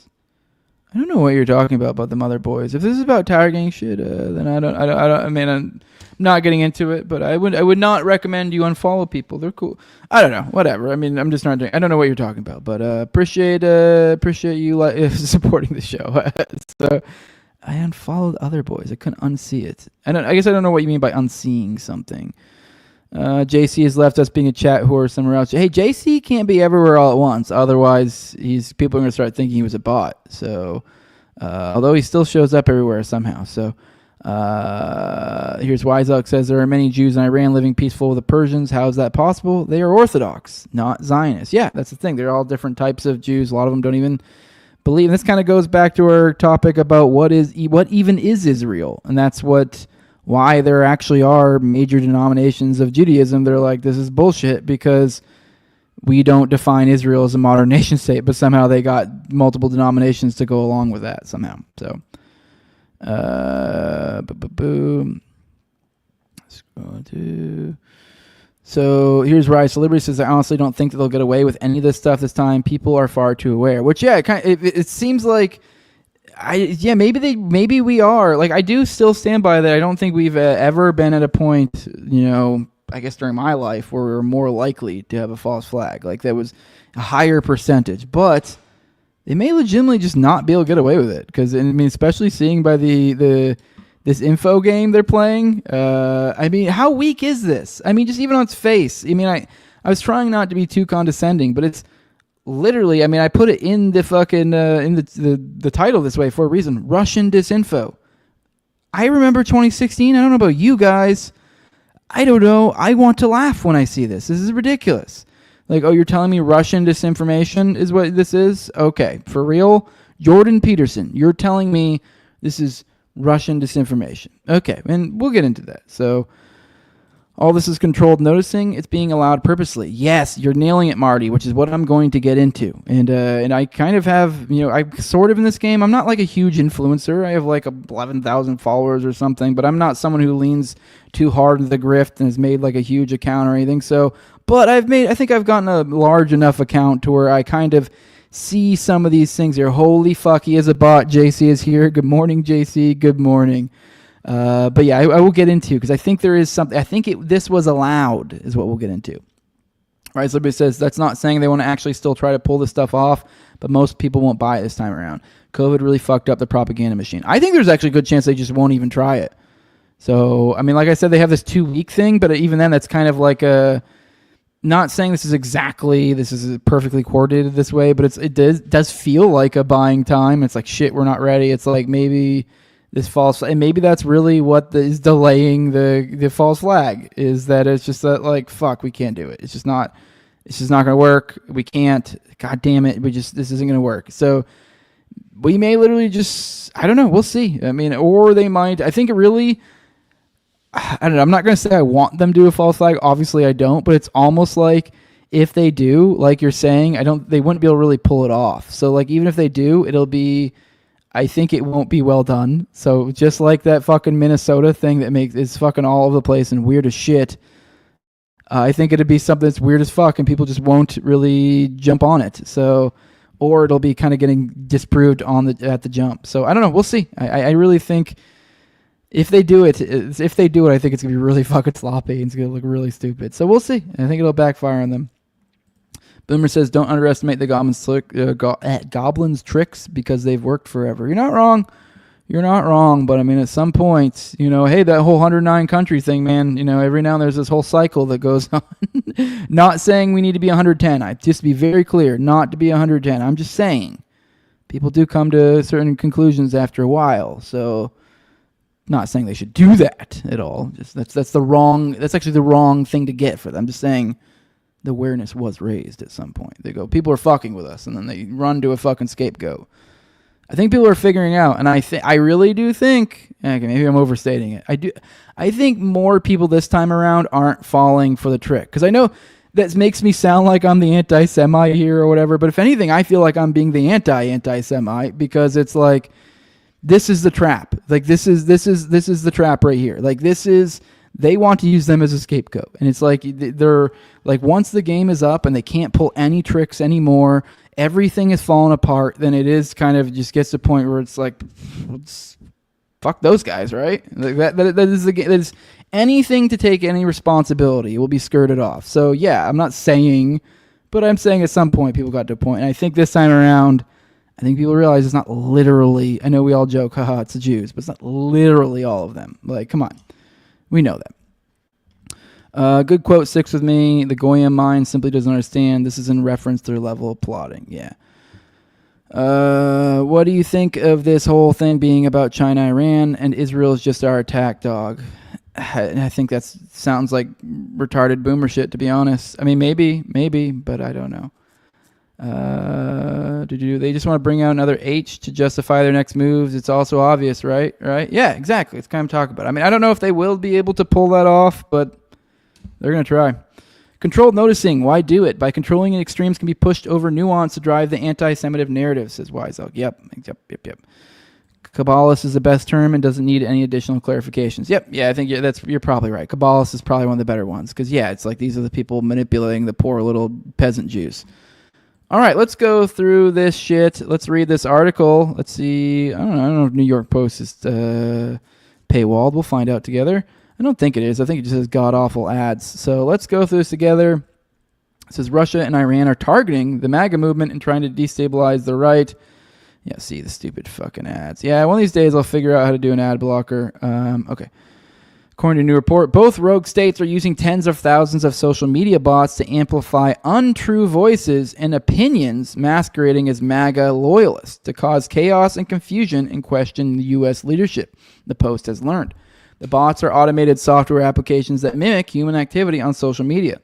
I don't know what you're talking about them other boys. If this is about Tower Gang shit, then I'm not getting into it, but I would not recommend you unfollow people. They're cool. I don't know, whatever. I mean, I'm just not doing. I don't know what you're talking about, but appreciate you supporting the show. So I unfollowed other boys. I couldn't unsee it. I guess I don't know what you mean by unseeing something. JC has left us being a chat whore somewhere else. Hey, JC can't be everywhere all at once. Otherwise, people are going to start thinking he was a bot. So, although he still shows up everywhere somehow. So, here's Wiseout says, there are many Jews in Iran living peaceful with the Persians. How is that possible? They are Orthodox, not Zionists. Yeah, that's the thing. They're all different types of Jews. A lot of them don't even believe. And this kind of goes back to our topic about what even is Israel. And that's why there actually are major denominations of Judaism. They're like, this is bullshit because we don't define Israel as a modern nation state, but somehow they got multiple denominations to go along with that somehow. So, let's go to So here's Rise to Liberty says, I honestly don't think that they'll get away with any of this stuff this time. People are far too aware. Which, yeah, it seems like, maybe we are. Like, I do still stand by that. I don't think we've ever been at a point, I guess during my life where we were more likely to have a false flag. Like, that was a higher percentage. But they may legitimately just not be able to get away with it. Because, I mean, especially seeing by this info game they're playing. I mean, how weak is this? I mean, just even on its face. I mean, I was trying not to be too condescending, but it's literally, I mean, I put it in the fucking, in the title this way for a reason. Russian disinfo. I remember 2016. I don't know about you guys. I don't know. I want to laugh when I see this. This is ridiculous. Like, oh, you're telling me Russian disinformation is what this is? Okay, for real? Jordan Peterson, you're telling me this is Russian disinformation. Okay, and we'll get into that. So, all this is controlled noticing. It's being allowed purposely. Yes, you're nailing it, Marty, which is what I'm going to get into. And I kind of have, I'm sort of in this game. I'm not like a huge influencer. I have like 11,000 followers or something, but I'm not someone who leans too hard into the grift and has made like a huge account or anything. So, but I think I've gotten a large enough account to where I kind of see some of these things here. Holy fuck, he is a bot. JC is here. Good morning, JC. Good morning. But yeah, I will get into, because I think there is something. I think this was allowed is what we'll get into. All right, so everybody says that's not saying they want to actually still try to pull this stuff off, but most people won't buy it this time around. COVID really fucked up the propaganda machine. I think there's actually a good chance they just won't even try it. So, I mean, like I said, they have this 2-week thing, but even then, that's kind of like a... Not saying this is perfectly coordinated this way, but it does feel like a buying time. It's like, shit, we're not ready. It's like maybe this false, and maybe that's really what is delaying the false flag, is that it's just that, like, fuck, we can't do it. It's just not going to work. We can't. God damn it. This isn't going to work. So we may literally just, I don't know. We'll see. I mean, or they might, I think it really, I don't know. I'm not going to say I want them to do a false flag. Obviously, I don't. But it's almost like if they do, like you're saying, they wouldn't be able to really pull it off. So, like, even if they do, I think it won't be well done. So, just like that fucking Minnesota thing that is fucking all over the place and weird as shit, I think it'd be something that's weird as fuck and people just won't really jump on it. So, or it'll be kind of getting disproved at the jump. So, I don't know. We'll see. I really think... If they do it, I think it's going to be really fucking sloppy and it's going to look really stupid. So we'll see. I think it'll backfire on them. Boomer says, don't underestimate the goblins' tricks because they've worked forever. You're not wrong. You're not wrong. But, I mean, at some point, hey, that whole 109 country thing, man, every now and then there's this whole cycle that goes on. Not saying we need to be 110. Just to be very clear, not to be 110. I'm just saying people do come to certain conclusions after a while. So... Not saying they should do that at all. Just that's actually the wrong thing to get for them. I'm just saying the awareness was raised at some point. They go, people are fucking with us, and then they run to a fucking scapegoat. I think people are figuring out, and I really do think, okay, maybe I'm overstating it. I think more people this time around aren't falling for the trick. Because I know that makes me sound like I'm the anti-Semite here or whatever, but if anything, I feel like I'm being the anti-Semite, because it's like, this is the trap. Like, this is the trap right here. Like, they want to use them as a scapegoat. And it's like, they're like, once the game is up and they can't pull any tricks anymore, everything is falling apart, then it is kind of just gets to the point where it's like, fuck those guys, right? Like that is anything to take any responsibility will be skirted off. So yeah, I'm not saying, but I'm saying at some point people got to a point. And I think this time around, I think people realize it's not literally, I know we all joke, haha, it's the Jews, but it's not literally all of them. Like, come on. We know that. Good quote, sticks with me. The Goyim mind simply doesn't understand. This is in reference to their level of plotting. Yeah. What do you think of this whole thing being about China, Iran, and Israel is just our attack dog? I think that sounds like retarded boomer shit, to be honest. I mean, maybe, but I don't know. They just want to bring out another H to justify their next moves. It's also obvious, right? Yeah, exactly. It's kind of talk about. I mean, I don't know if they will be able to pull that off, but they're going to try. Controlled noticing. Why do it? By controlling extremes can be pushed over nuance to drive the anti-Semitic narrative, says Wiseoak. Yep. Kabbalist is the best term and doesn't need any additional clarifications. Yep, yeah, I think you're probably right. Kabbalist is probably one of the better ones because, yeah, it's like these are the people manipulating the poor little peasant Jews. All right, let's go through this shit. Let's read this article. Let's see. I don't know if New York Post is paywalled. We'll find out together. I don't think it is. I think it just says god-awful ads. So let's go through this together. It says Russia and Iran are targeting the MAGA movement and trying to destabilize the right. Yeah, see the stupid fucking ads. Yeah, one of these days I'll figure out how to do an ad blocker. Okay. According to a new report, both rogue states are using tens of thousands of social media bots to amplify untrue voices and opinions masquerading as MAGA loyalists to cause chaos and confusion and question the U.S. leadership, the Post has learned. The bots are automated software applications that mimic human activity on social media.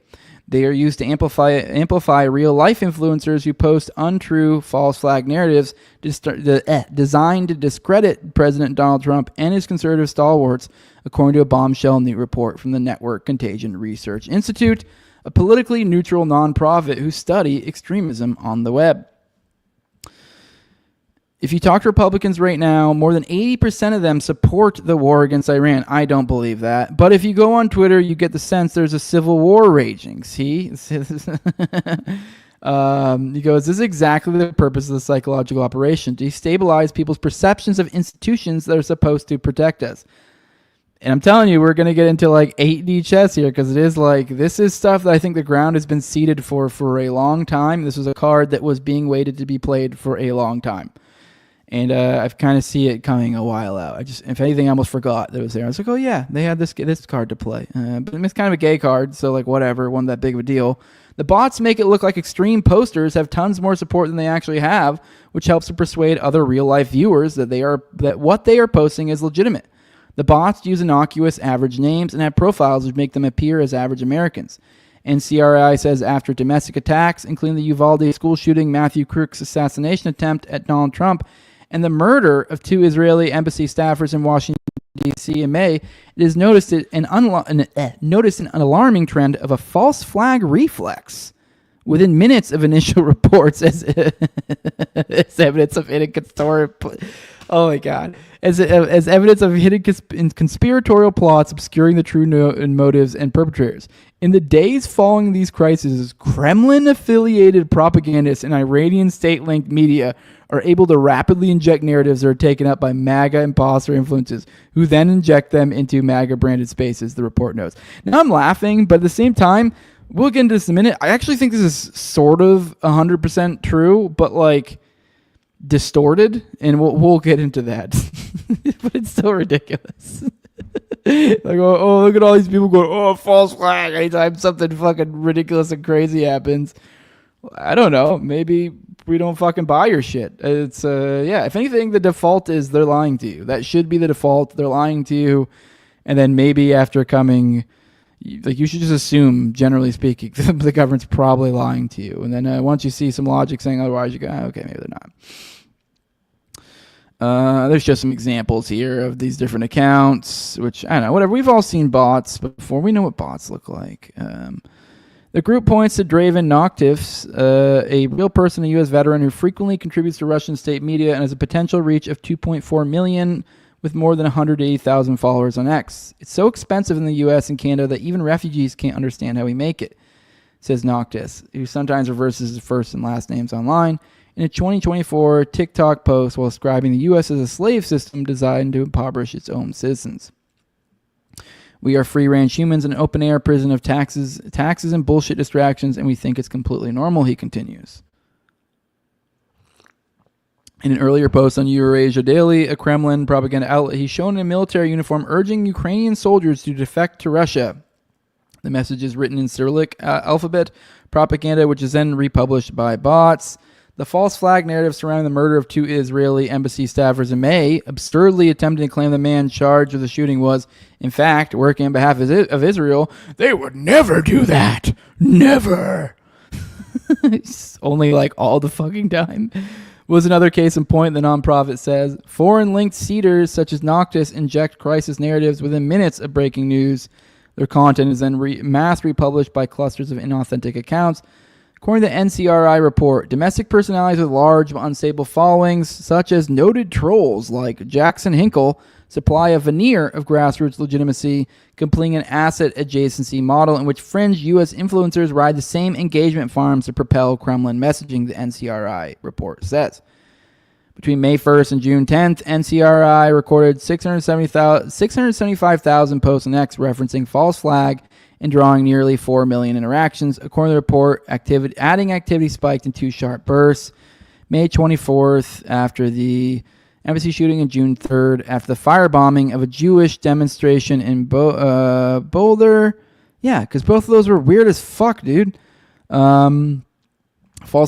They are used to amplify real-life influencers who post untrue, false flag narratives designed to discredit President Donald Trump and his conservative stalwarts, according to a bombshell new report from the Network Contagion Research Institute, a politically neutral nonprofit who study extremism on the web. If you talk to Republicans right now, more than 80% of them support the war against Iran. I don't believe that. But if you go on Twitter, you get the sense there's a civil war raging. See? He goes, this is exactly the purpose of the psychological operation, to destabilize people's perceptions of institutions that are supposed to protect us. And I'm telling you, we're going to get into like 8D chess here because it is like, this is stuff that I think the ground has been seeded for a long time. This was a card that was being waited to be played for a long time. And I've kind of see it coming a while out. If anything, I almost forgot that it was there. I was like, oh yeah, they had this card to play. But it's kind of a gay card, so like whatever, wasn't that big of a deal. The bots make it look like extreme posters have tons more support than they actually have, which helps to persuade other real life viewers that what they are posting is legitimate. The bots use innocuous average names and have profiles which make them appear as average Americans. NCRI says after domestic attacks, including the Uvalde school shooting, Matthew Crook's assassination attempt at Donald Trump, and the murder of 2 Israeli embassy staffers in Washington, D.C. in May, it has noticed an alarming trend of a false flag reflex within minutes of initial reports as evidence of hidden oh my God. As evidence of hidden conspiratorial plots obscuring the true motives and perpetrators. In the days following these crises, Kremlin-affiliated propagandists and Iranian state-linked media are able to rapidly inject narratives that are taken up by MAGA imposter influences, who then inject them into MAGA-branded spaces, the report notes. Now, I'm laughing, but at the same time, we'll get into this in a minute. I actually think this is sort of 100% true, but like distorted, and we'll get into that. But it's so ridiculous. Like, oh, look at all these people going, oh, false flag anytime something fucking ridiculous and crazy happens. I don't know. Maybe we don't fucking buy your shit. It's, yeah, if anything, the default is they're lying to you. That should be the default. They're lying to you. And then maybe after coming, like, you should just assume, generally speaking, the government's probably lying to you. And then once you see some logic saying otherwise, you go, okay, maybe they're not. There's just some examples here of these different accounts, which, I don't know, whatever. We've all seen bots before. We know what bots look like. The group points to Draven Noktifs, a real person, a U.S. veteran who frequently contributes to Russian state media and has a potential reach of 2.4 million with more than 180,000 followers on X. It's so expensive in the U.S. and Canada that even refugees can't understand how we make it, says Noctis, who sometimes reverses his first and last names online. In a 2024 TikTok post while describing the U.S. as a slave system designed to impoverish its own citizens. We are free-range humans in an open-air prison of taxes and bullshit distractions, and we think it's completely normal, he continues. In an earlier post on Eurasia Daily, a Kremlin propaganda outlet, he's shown in a military uniform urging Ukrainian soldiers to defect to Russia. The message is written in Cyrillic alphabet propaganda, which is then republished by bots. The false flag narrative surrounding the murder of 2 Israeli embassy staffers in May, absurdly attempting to claim the man charged with the shooting was, in fact, working on behalf of Israel. They would never do that. Never. Only like all the fucking time. Was another case in point, the nonprofit says. Foreign-linked seeders such as Noctis inject crisis narratives within minutes of breaking news. Their content is then mass republished by clusters of inauthentic accounts. According to the NCRI report, domestic personalities with large but unstable followings, such as noted trolls like Jackson Hinkle, supply a veneer of grassroots legitimacy, completing an asset adjacency model in which fringe U.S. influencers ride the same engagement farms to propel Kremlin messaging, the NCRI report says. Between May 1st and June 10th, NCRI recorded 675,000 posts on X referencing false flag and drawing nearly 4 million interactions. According to the report, adding activity spiked in 2 sharp bursts. May 24th, after the embassy shooting, and June 3rd, after the firebombing of a Jewish demonstration in Boulder. Yeah, because both of those were weird as fuck, dude. False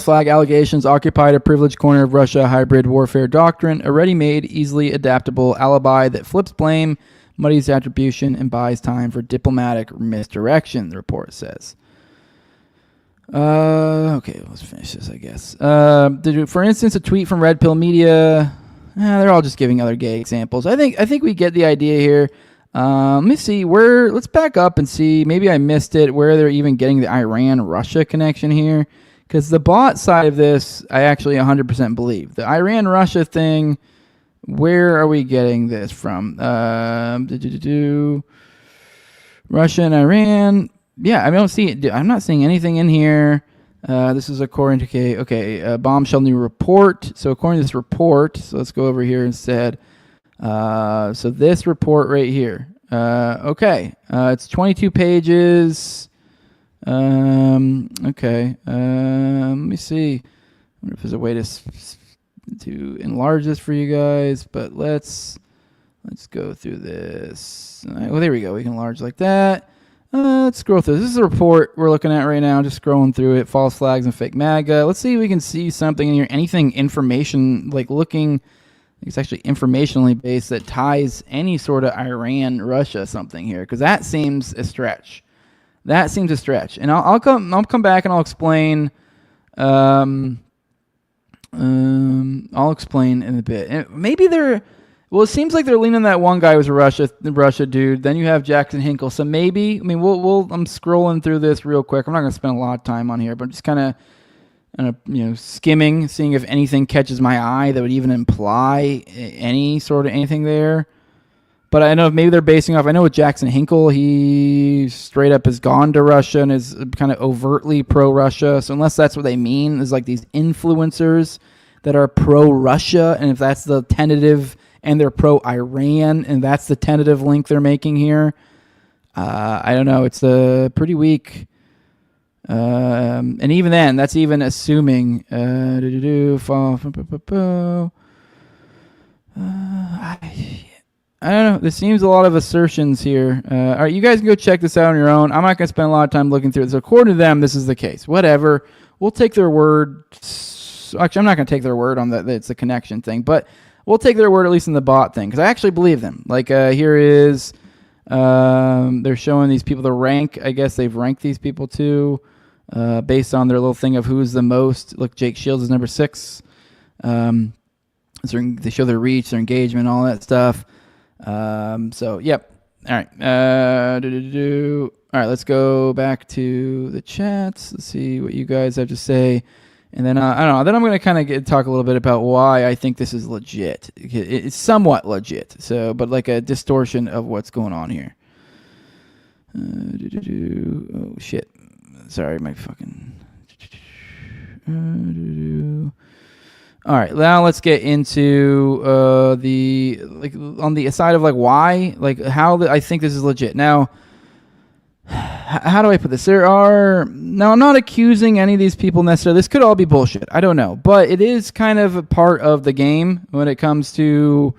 flag allegations occupied a privileged corner of Russia hybrid warfare doctrine, a ready-made, easily adaptable alibi that flips blame, muddies attribution, and buys time for diplomatic misdirection, the report says. Okay, let's finish this, I guess. For instance, a tweet from Red Pill Media. They're all just giving other gay examples. I think we get the idea here. Let me see where. Let's back up and see. Maybe I missed it. Where they're even getting the Iran-Russia connection here, because the bot side of this, I actually 100% believe the Iran-Russia thing. Where are we getting this from? Russia and Iran. Yeah, I don't see it. I'm not seeing anything in here. This is according to Bombshell new report. So according to this report, so let's go over here instead. So this report right here. It's 22 pages. Let me see. I wonder if there's a way to enlarge this for you guys, but let's go through this. Well, there we go. We can enlarge like that. Let's scroll through. This is a report we're looking at right now. Just scrolling through it. False flags and fake MAGA. Let's see if we can see something in here. Anything information, like looking, it's actually informationally based that ties any sort of Iran-Russia something here, because that seems a stretch. And I'll come back and I'll explain. I'll explain in a bit. And maybe they're. Well, it seems like they're leaning that one guy was a Russia dude. Then you have Jackson Hinkle. So maybe, I'm scrolling through this real quick. I'm not going to spend a lot of time on here, but just kind of, skimming, seeing if anything catches my eye that would even imply any sort of anything there. But I know maybe they're basing off. I know with Jackson Hinkle, he straight up has gone to Russia and is kind of overtly pro-Russia. So unless that's what they mean, is like these influencers that are pro-Russia, and if that's the tentative. And they're pro-Iran, and that's the tentative link they're making here. I don't know. It's a pretty weak. And even then, that's even assuming. I don't know. There seems a lot of assertions here. All right, you guys can go check this out on your own. I'm not going to spend a lot of time looking through it. So according to them, this is the case. Whatever. We'll take their word. Actually, I'm not going to take their word on that. It's a connection thing, but we'll take their word at least in the bot thing, because I actually believe them. Like here is, they're showing these people the rank. I guess they've ranked these people too, based on their little thing of who's the most. Look, Jake Shields is number 6. So they show their reach, their engagement, all that stuff. So yep. All right. All right. Let's go back to the chats. Let's see what you guys have to say. And then, I don't know, then I'm going to kind of talk a little bit about why I think this is legit. It's somewhat legit, so, but like a distortion of what's going on here. Oh, shit. Sorry, my fucking... All right, now let's get into on the side of like why, like how I think this is legit. Now, how do I put this? Now I'm not accusing any of these people necessarily. This could all be bullshit. I don't know. But it is kind of a part of the game when it comes to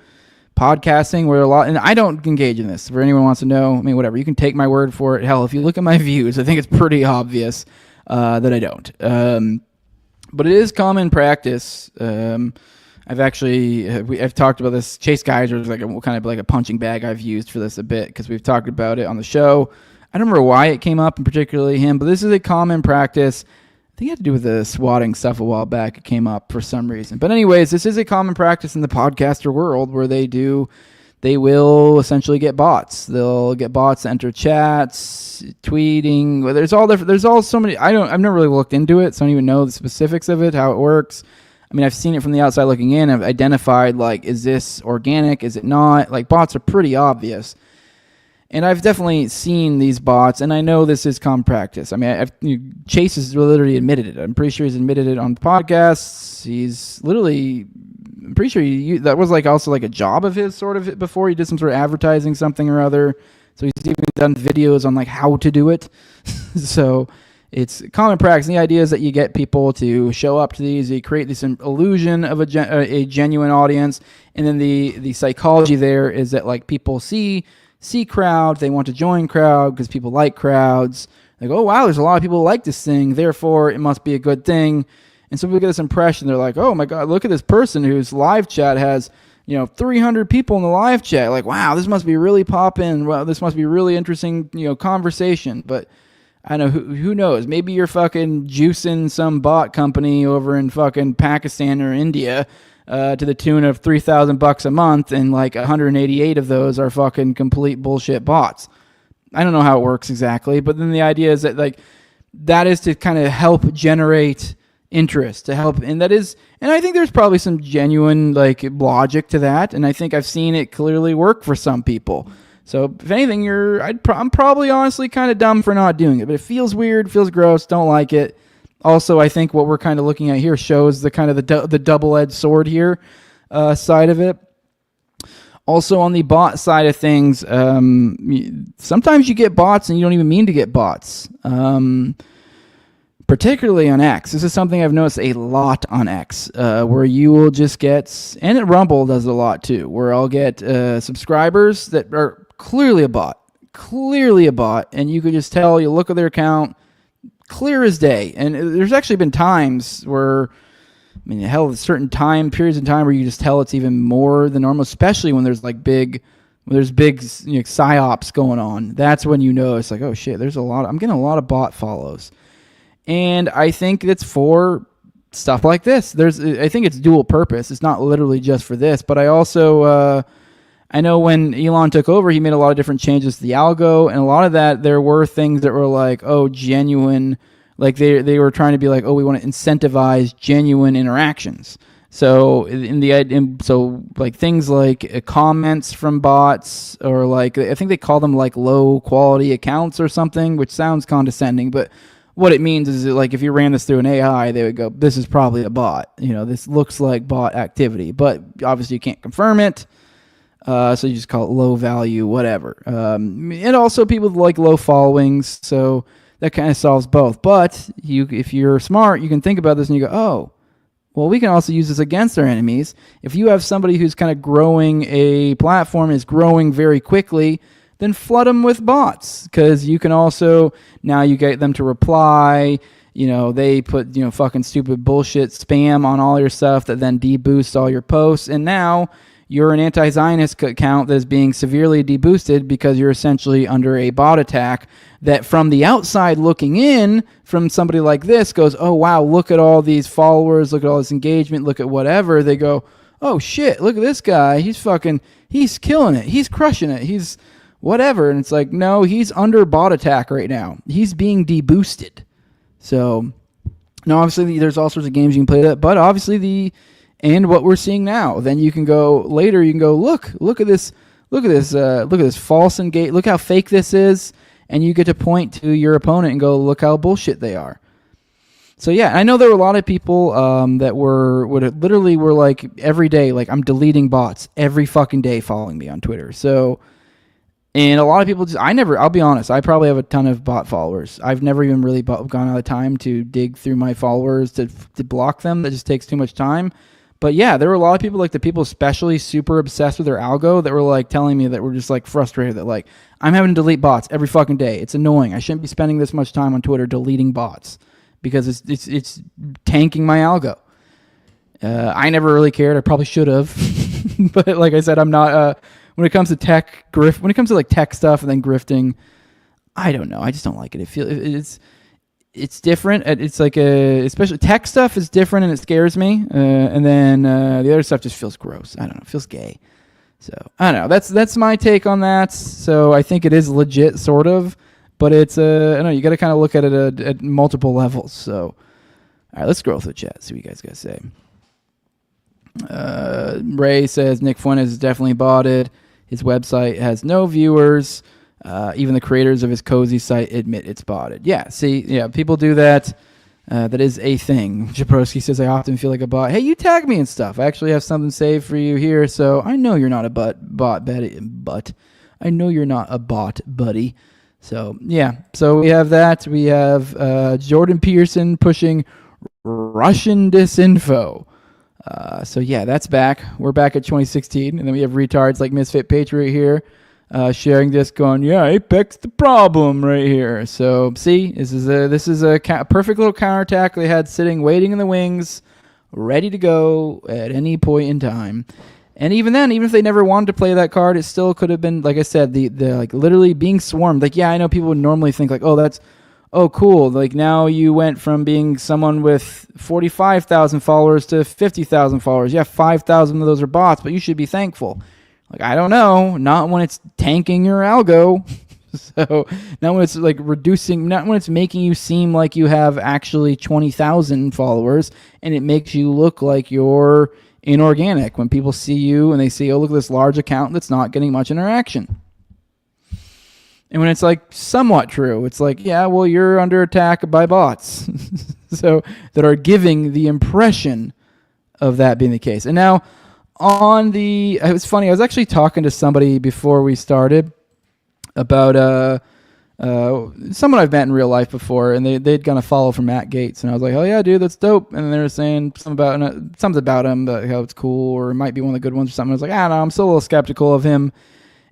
podcasting, where and I don't engage in this. For anyone who wants to know, I mean, whatever. You can take my word for it. Hell, if you look at my views, I think it's pretty obvious that I don't. But it is common practice. I've talked about this. Chase Geyser is like kind of like a punching bag I've used for this a bit, because we've talked about it on the show. I don't remember why it came up, and particularly him, but this is a common practice. I think it had to do with the swatting stuff a while back. It came up for some reason. But anyways, this is a common practice in the podcaster world, where they do they will essentially get bots. They'll get bots to enter chats, tweeting. There's all different. There's all so many. I've never really looked into it, so I don't even know the specifics of it, how it works. I mean, I've seen it from the outside looking in. I've identified, like, is this organic? Is it not? Like, bots are pretty obvious. And I've definitely seen these bots, and I know this is common practice. I mean, Chase has literally admitted it. I'm pretty sure he's admitted it on podcasts. He's literally, I'm pretty sure that was like also like a job of his sort of before. He did some sort of advertising something or other. So he's even done videos on like how to do it. So it's common practice. And the idea is that you get people to show up to these. You create this illusion of a genuine audience, and then the psychology there is that like people see crowd, they want to join crowd because people like crowds. Like, oh wow, there's a lot of people who like this thing, therefore it must be a good thing. And so people get this impression. They're like, oh my god, look at this person whose live chat has 300 people in the live chat. Like, wow, this must be really poppin'. Well, this must be really interesting, conversation. But I don't know, who knows? Maybe you're fucking juicing some bot company over in fucking Pakistan or India to the tune of $3,000 a month, and like 188 of those are fucking complete bullshit bots. I don't know how it works exactly, but then the idea is that like that is to kind of help generate interest, to help, and I think there's probably some genuine like logic to that, and I think I've seen it clearly work for some people. So if anything, I'm probably honestly kind of dumb for not doing it, but it feels weird, feels gross, don't like it. Also, I think what we're kind of looking at here shows the kind of the double-edged sword here side of it. Also, on the bot side of things, sometimes you get bots and you don't even mean to get bots. Particularly on X. This is something I've noticed a lot on X, where you will just get, and Rumble does it a lot too, where I'll get subscribers that are clearly a bot, and you could just tell, you look at their account, clear as day. And there's actually been times where, certain periods of time where you just tell it's even more than normal, especially when there's big psyops going on. That's when you know it's like, oh shit, I'm getting a lot of bot follows. And I think it's for stuff like this. I think it's dual purpose. It's not literally just for this, but I also, I know when Elon took over, he made a lot of different changes to the algo, and a lot of that, there were things that were like, oh, genuine, like they were trying to be like, oh, we want to incentivize genuine interactions. So so things like comments from bots, or like, I think they call them like low quality accounts or something, which sounds condescending, but what it means is that, like, if you ran this through an AI, they would go, this is probably a bot. This looks like bot activity, but obviously you can't confirm it. So you just call it low value, whatever. And also people with like low followings, so that kind of solves both. But if you're smart, you can think about this and you go, oh, well, we can also use this against our enemies. If you have somebody who's kind of growing a platform, is growing very quickly, then flood them with bots, because you can also, now you get them to reply, they put, fucking stupid bullshit spam on all your stuff that then deboosts all your posts, and now you're an anti-Zionist account that is being severely deboosted because you're essentially under a bot attack that, from the outside looking in, from somebody like this, goes, oh wow, look at all these followers, look at all this engagement, look at whatever. They go, oh shit, look at this guy, he's killing it, he's crushing it, he's whatever. And it's like, no, he's under bot attack right now. He's being deboosted. So, now obviously there's all sorts of games you can play that, but obviously and what we're seeing now, then you can go later, you can go, look at this false engage, look how fake this is, and you get to point to your opponent and go, look how bullshit they are. So yeah, I know there were a lot of people that literally were like every day, like, I'm deleting bots every fucking day following me on Twitter. So, and a lot of people I'll be honest, I probably have a ton of bot followers. I've never even really gone out of time to dig through my followers to block them. That just takes too much time. But yeah, there were a lot of people, like the people especially super obsessed with their algo, that were like telling me that were just like frustrated that like, I'm having to delete bots every fucking day. It's annoying. I shouldn't be spending this much time on Twitter deleting bots because it's tanking my algo. I never really cared. I probably should have. But like I said, I'm not, when it comes to when it comes to like tech stuff and then grifting, I don't know. I just don't like it. It's different. It's like especially tech stuff is different and it scares me. And then the other stuff just feels gross. I don't know. It feels gay. So I don't know. That's my take on that. So I think it is legit, sort of, but it's I don't know. You got to kind of look at it at multiple levels. So all right, let's scroll through the chat. See what you guys got to say. Ray says Nick Fuentes is definitely botted. His website has no viewers. Even the creators of his cozy site admit it's botted. Yeah, see, yeah, people do that. That is a thing. Jabrowski says, I often feel like a bot. Hey, you tag me and stuff. I actually have something saved for you here, so I know you're not a bot, but I know you're not a bot, buddy. So, yeah. So we have that. We have Jordan Peterson pushing Russian disinfo. So, yeah, that's back. We're back at 2016. And then we have retards like Misfit Patriot here. Sharing this, going, yeah, Apex the problem right here. So see, this is a perfect little counterattack they had sitting, waiting in the wings, ready to go at any point in time. And even then, even if they never wanted to play that card, it still could have been, like I said, the like literally being swarmed. Like, yeah, I know people would normally think like, oh, cool. Like now you went from being someone with 45,000 followers to 50,000 followers. Yeah, 5,000 of those are bots, but you should be thankful. Like, I don't know, not when it's tanking your algo. So, not when it's like reducing, not when it's making you seem like you have actually 20,000 followers and it makes you look like you're inorganic when people see you and they see, oh, look at this large account that's not getting much interaction. And when it's like somewhat true, it's like, yeah, well, you're under attack by bots. So, that are giving the impression of that being the case. And now, it was funny, I was actually talking to somebody before we started about someone I've met in real life before, and they'd gone to follow from Matt Gaetz, and I was like, oh yeah, dude, that's dope. And then they were saying something about him, how it's cool, or it might be one of the good ones or something. I was like, I don't know, I'm still a little skeptical of him.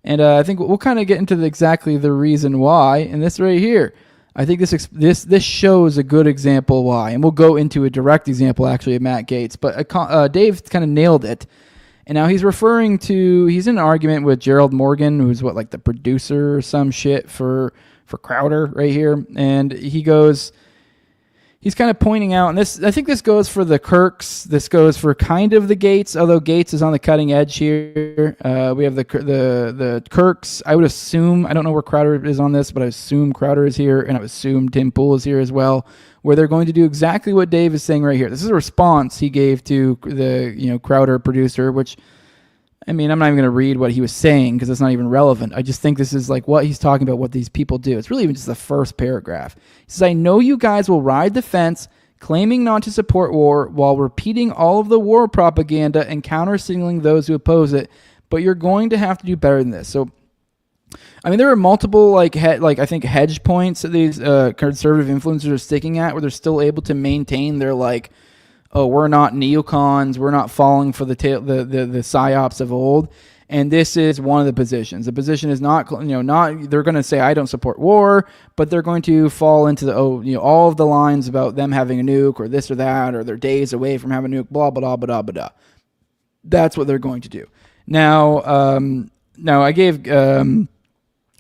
And I think we'll kind of get into exactly the reason why, and this right here. I think this shows a good example why, and we'll go into a direct example actually of Matt Gaetz, but Dave kind of nailed it. And now he's in an argument with Gerald Morgan, who's like the producer or some shit for Crowder right here. And he's kind of pointing out, and I think this goes for the Kirks. This goes for kind of the Gaetz, although Gaetz is on the cutting edge here. We have the Kirks. I would assume, I don't know where Crowder is on this, but I assume Crowder is here, and I would assume Tim Pool is here as well, where they're going to do exactly what Dave is saying right here. This is a response he gave to the Crowder producer, which, I mean, I'm not even going to read what he was saying because it's not even relevant. I just think this is like what he's talking about, what these people do. It's really even just the first paragraph. He says, I know you guys will ride the fence claiming not to support war while repeating all of the war propaganda and counter-signaling those who oppose it, but you're going to have to do better than this. So, I mean, there are multiple I think hedge points that these conservative influencers are sticking at where they're still able to maintain their like, oh, we're not neocons, we're not falling for the psyops of old, and this is one of the positions. The position is not they're going to say I don't support war, but they're going to fall into all of the lines about them having a nuke or this or that or they're days away from having a nuke, blah blah blah blah blah. That's what they're going to do. Now I gave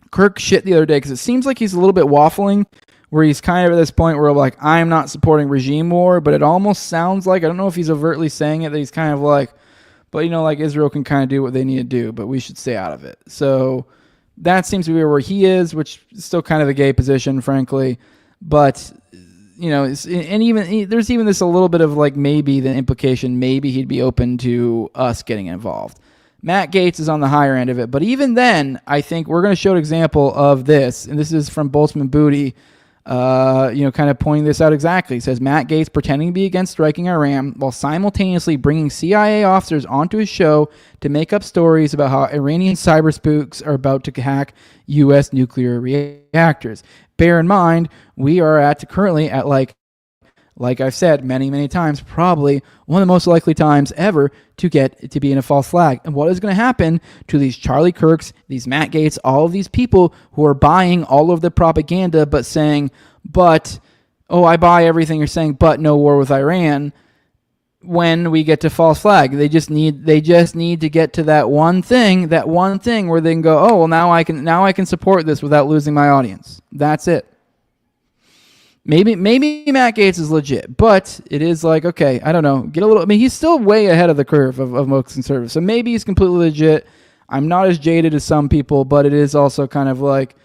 Kirk shit the other day because it seems like he's a little bit waffling, where he's kind of at this point where like, I'm not supporting regime war, but it almost sounds like, I don't know if he's overtly saying it, that he's kind of like, but like Israel can kind of do what they need to do, but we should stay out of it. So that seems to be where he is, which is still kind of a gay position, frankly. But, there's even this a little bit of like maybe the implication, maybe he'd be open to us getting involved. Matt Gaetz is on the higher end of it, but even then, I think we're going to show an example of this, and this is from Boltzmann Booty, kind of pointing this out exactly. He says, Matt Gaetz pretending to be against striking Iran while simultaneously bringing CIA officers onto his show to make up stories about how Iranian cyber spooks are about to hack U.S. nuclear reactors. Bear in mind, we are currently at like I've said many, many times, probably one of the most likely times ever to get to be in a false flag. And what is going to happen to these Charlie Kirks, these Matt Gaetz, all of these people who are buying all of the propaganda but saying, I buy everything you're saying, but no war with Iran. When we get to false flag, they just need to get to that one thing where they can go, oh, well, now I can support this without losing my audience. That's it. Maybe Matt Gaetz is legit, but it is like, okay, I don't know. He's still way ahead of the curve of most conservatives. So maybe he's completely legit. I'm not as jaded as some people, but it is also kind of like,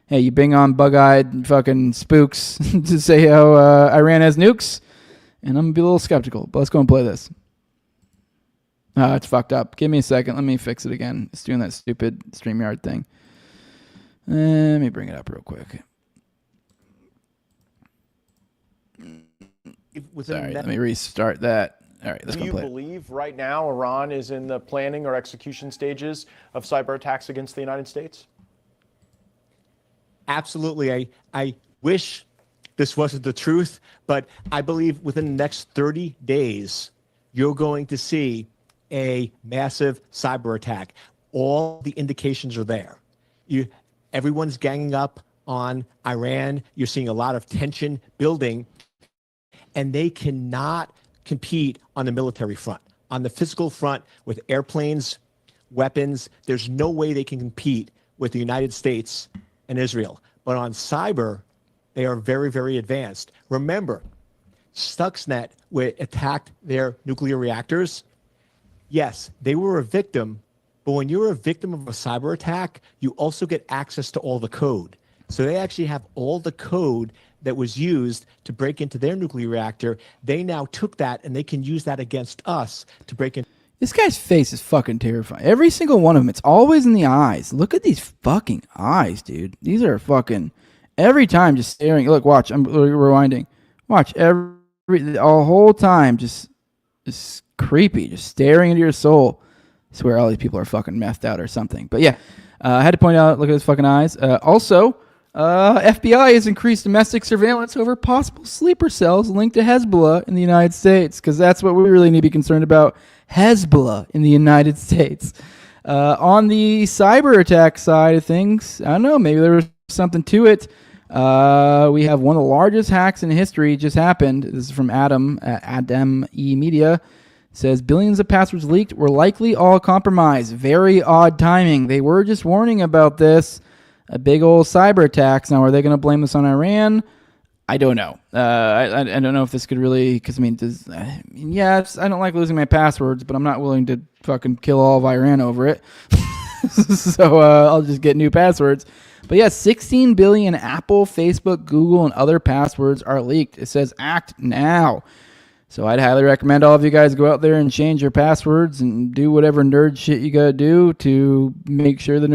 hey, you bring on bug-eyed fucking spooks to say how Iran has nukes, and I'm going to be a little skeptical. But let's go and play this. It's fucked up. Give me a second. Let me fix it again. It's doing that stupid StreamYard thing. Let me bring it up real quick. Sorry, let me restart that. All right, let's go play. Do you believe right now Iran is in the planning or execution stages of cyber attacks against the United States? Absolutely. I wish this wasn't the truth, but I believe within the next 30 days, you're going to see a massive cyber attack. All the indications are there. Everyone's ganging up on Iran. You're seeing a lot of tension building, and they cannot compete on the military front. On the physical front, with airplanes, weapons, there's no way they can compete with the United States and Israel. But on cyber, they are very, very advanced. Remember, Stuxnet attacked their nuclear reactors. Yes, they were a victim, but when you're a victim of a cyber attack, you also get access to all the code. So they actually have all the code that was used to break into their nuclear reactor. They now took that and they can use that against us to break in. This guy's face is fucking terrifying. Every single one of them. It's always in the eyes. Look at these fucking eyes, dude. These are fucking every time just staring. Look, watch. I'm rewinding. Watch the whole time just creepy, just staring into your soul. I swear all these people are fucking methed out or something. But yeah, I had to point out, look at his fucking eyes. Also, FBI has increased domestic surveillance over possible sleeper cells linked to Hezbollah in the United States, because that's what we really need to be concerned about. Hezbollah in the United States. On the cyber attack side of things, I don't know, maybe there was something to it. We have one of the largest hacks in history just happened. This is from Adam at Adam E Media. It says billions of passwords leaked were likely all compromised. Very odd timing. They were just warning about this. A big old cyber attacks. Now, are they going to blame this on Iran? I don't know. I don't know if this could really, because I don't like losing my passwords, but I'm not willing to fucking kill all of Iran over it. So I'll just get new passwords. But yeah, 16 billion Apple, Facebook, Google, and other passwords are leaked. It says act now. So I'd highly recommend all of you guys go out there and change your passwords and do whatever nerd shit you gotta do to make sure the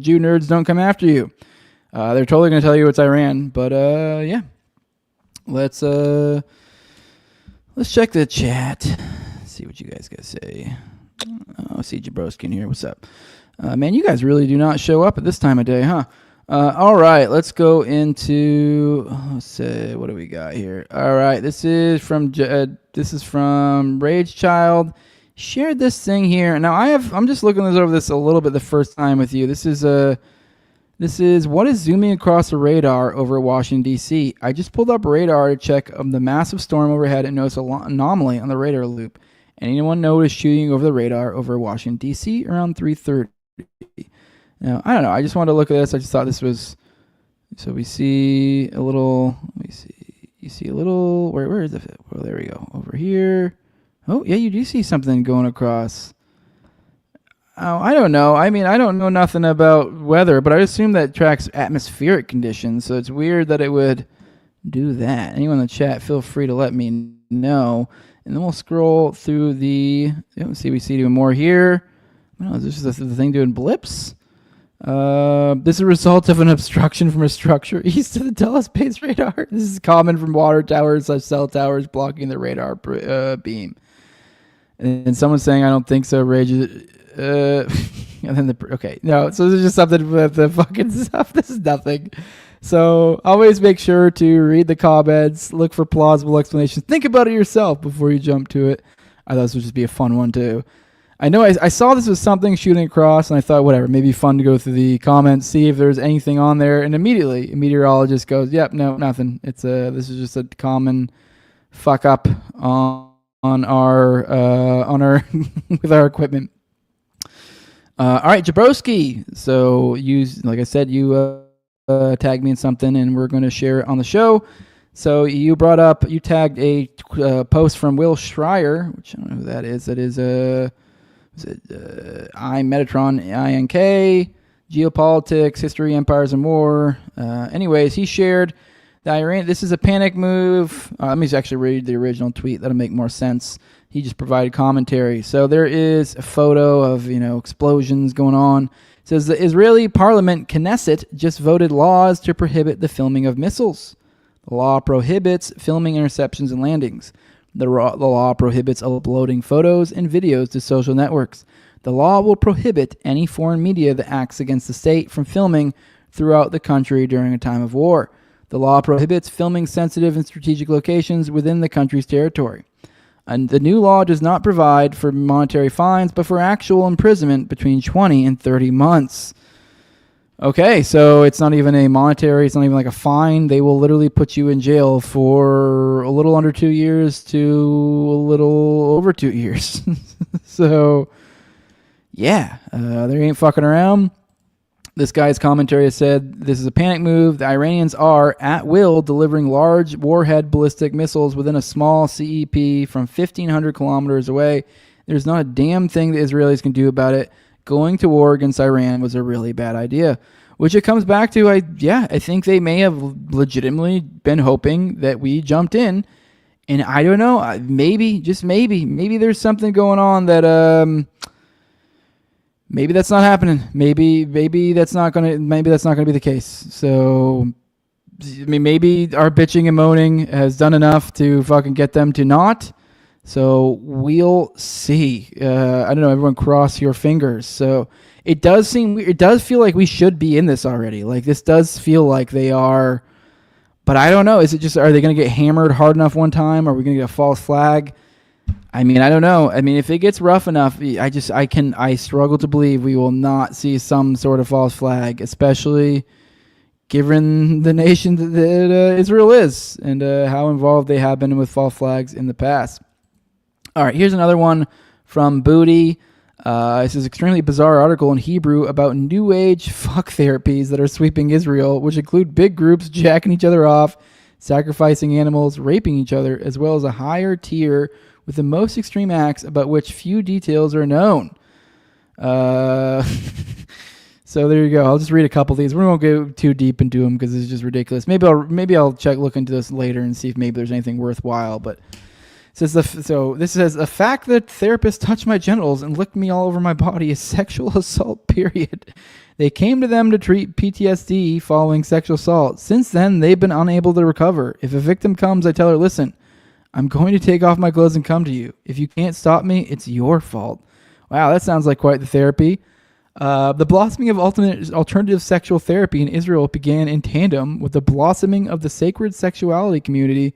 Jew nerds don't come after you. They're totally gonna tell you it's Iran, but yeah. Let's check the chat. See what you guys gotta say. Oh, see Jabrowski in here. What's up? Man, you guys really do not show up at this time of day, huh? All right, let's go into. Let's see, what do we got here? All right, this is from Rage Child. Shared this thing here. Now I'm just looking over this a little bit the first time with you. This is what is zooming across the radar over Washington D.C. I just pulled up radar to check the massive storm overhead and noticed an anomaly on the radar loop. Anyone notice shooting over the radar over Washington D.C. around 3:30? Now, I don't know. I just wanted to look at this. I just thought this was... So we see a little... Let me see. You see a little... Where is it? Well, there we go. Over here. Oh, yeah, you do see something going across. Oh, I don't know. I mean, I don't know nothing about weather, but I assume that tracks atmospheric conditions, so it's weird that it would do that. Anyone in the chat, feel free to let me know. And then we'll scroll through the... Let's see, we see even more here. Oh, is this the thing doing blips? This is a result of an obstruction from a structure east of the telespace radar. This is common from water towers / cell towers blocking the radar beam. And someone's saying, I don't think so, Rage. And then okay, no, so this is just something with the fucking stuff. This is nothing. So always make sure to read the comments, look for plausible explanations. Think about it yourself before you jump to it. I thought this would just be a fun one too. I know I saw this was something shooting across, and I thought, whatever, maybe fun to go through the comments, see if there's anything on there, and immediately a meteorologist goes, "Yep, no, nothing. It's this is just a common fuck up on our with our equipment." All right, Jabrowski. So like I said, you tagged me in something, and we're going to share it on the show. So you tagged a post from Will Schreier, which I don't know who that is. That is was it Metatron INK, geopolitics, history, empires, and war. Anyways, he shared that Iran. This is a panic move. Let me actually read the original tweet. That'll make more sense. He just provided commentary. So there is a photo of explosions going on. It says the Israeli Parliament Knesset just voted laws to prohibit the filming of missiles. The law prohibits filming interceptions and landings. The law prohibits uploading photos and videos to social networks. The law will prohibit any foreign media that acts against the state from filming throughout the country during a time of war. The law prohibits filming sensitive and strategic locations within the country's territory. And the new law does not provide for monetary fines, but for actual imprisonment between 20 and 30 months. Okay, so it's not even a monetary, it's not even like a fine. They will literally put you in jail for a little under 2 years to a little over 2 years. So, yeah, they ain't fucking around. This guy's commentary said, this is a panic move. The Iranians are, at will, delivering large warhead ballistic missiles within a small CEP from 1,500 kilometers away. There's not a damn thing the Israelis can do about it. Going to war against Iran was a really bad idea. Which it comes back to, I think they may have legitimately been hoping that we jumped in. And I don't know, maybe there's something going on that... Maybe that's not happening. Maybe that's not gonna be the case. So, I mean, maybe our bitching and moaning has done enough to fucking get them to not. So we'll see. I don't know. Everyone, cross your fingers. So it does feel like we should be in this already. Like this does feel like they are. But I don't know. Is it just are they gonna get hammered hard enough one time? Are we gonna get a false flag? I mean, I don't know. I mean, if it gets rough enough, I struggle to believe we will not see some sort of false flag, especially given the nation that Israel is and how involved they have been with false flags in the past. All right, here's another one from Booty. This is an extremely bizarre article in Hebrew about new age fuck therapies that are sweeping Israel, which include big groups jacking each other off, sacrificing animals, raping each other, as well as a higher tier with the most extreme acts about which few details are known. So there you go. I'll just read a couple of these. We won't go too deep into them because it's just ridiculous. Maybe I'll look into this later and see if maybe there's anything worthwhile. But this says a fact that therapists touched my genitals and licked me all over my body is sexual assault. Period. They came to them to treat PTSD following sexual assault. Since then, they've been unable to recover. If a victim comes, I tell her, listen, I'm going to take off my clothes and come to you. If you can't stop me, it's your fault. Wow, that sounds like quite the therapy. The blossoming of alternative sexual therapy in Israel began in tandem with the blossoming of the sacred sexuality community,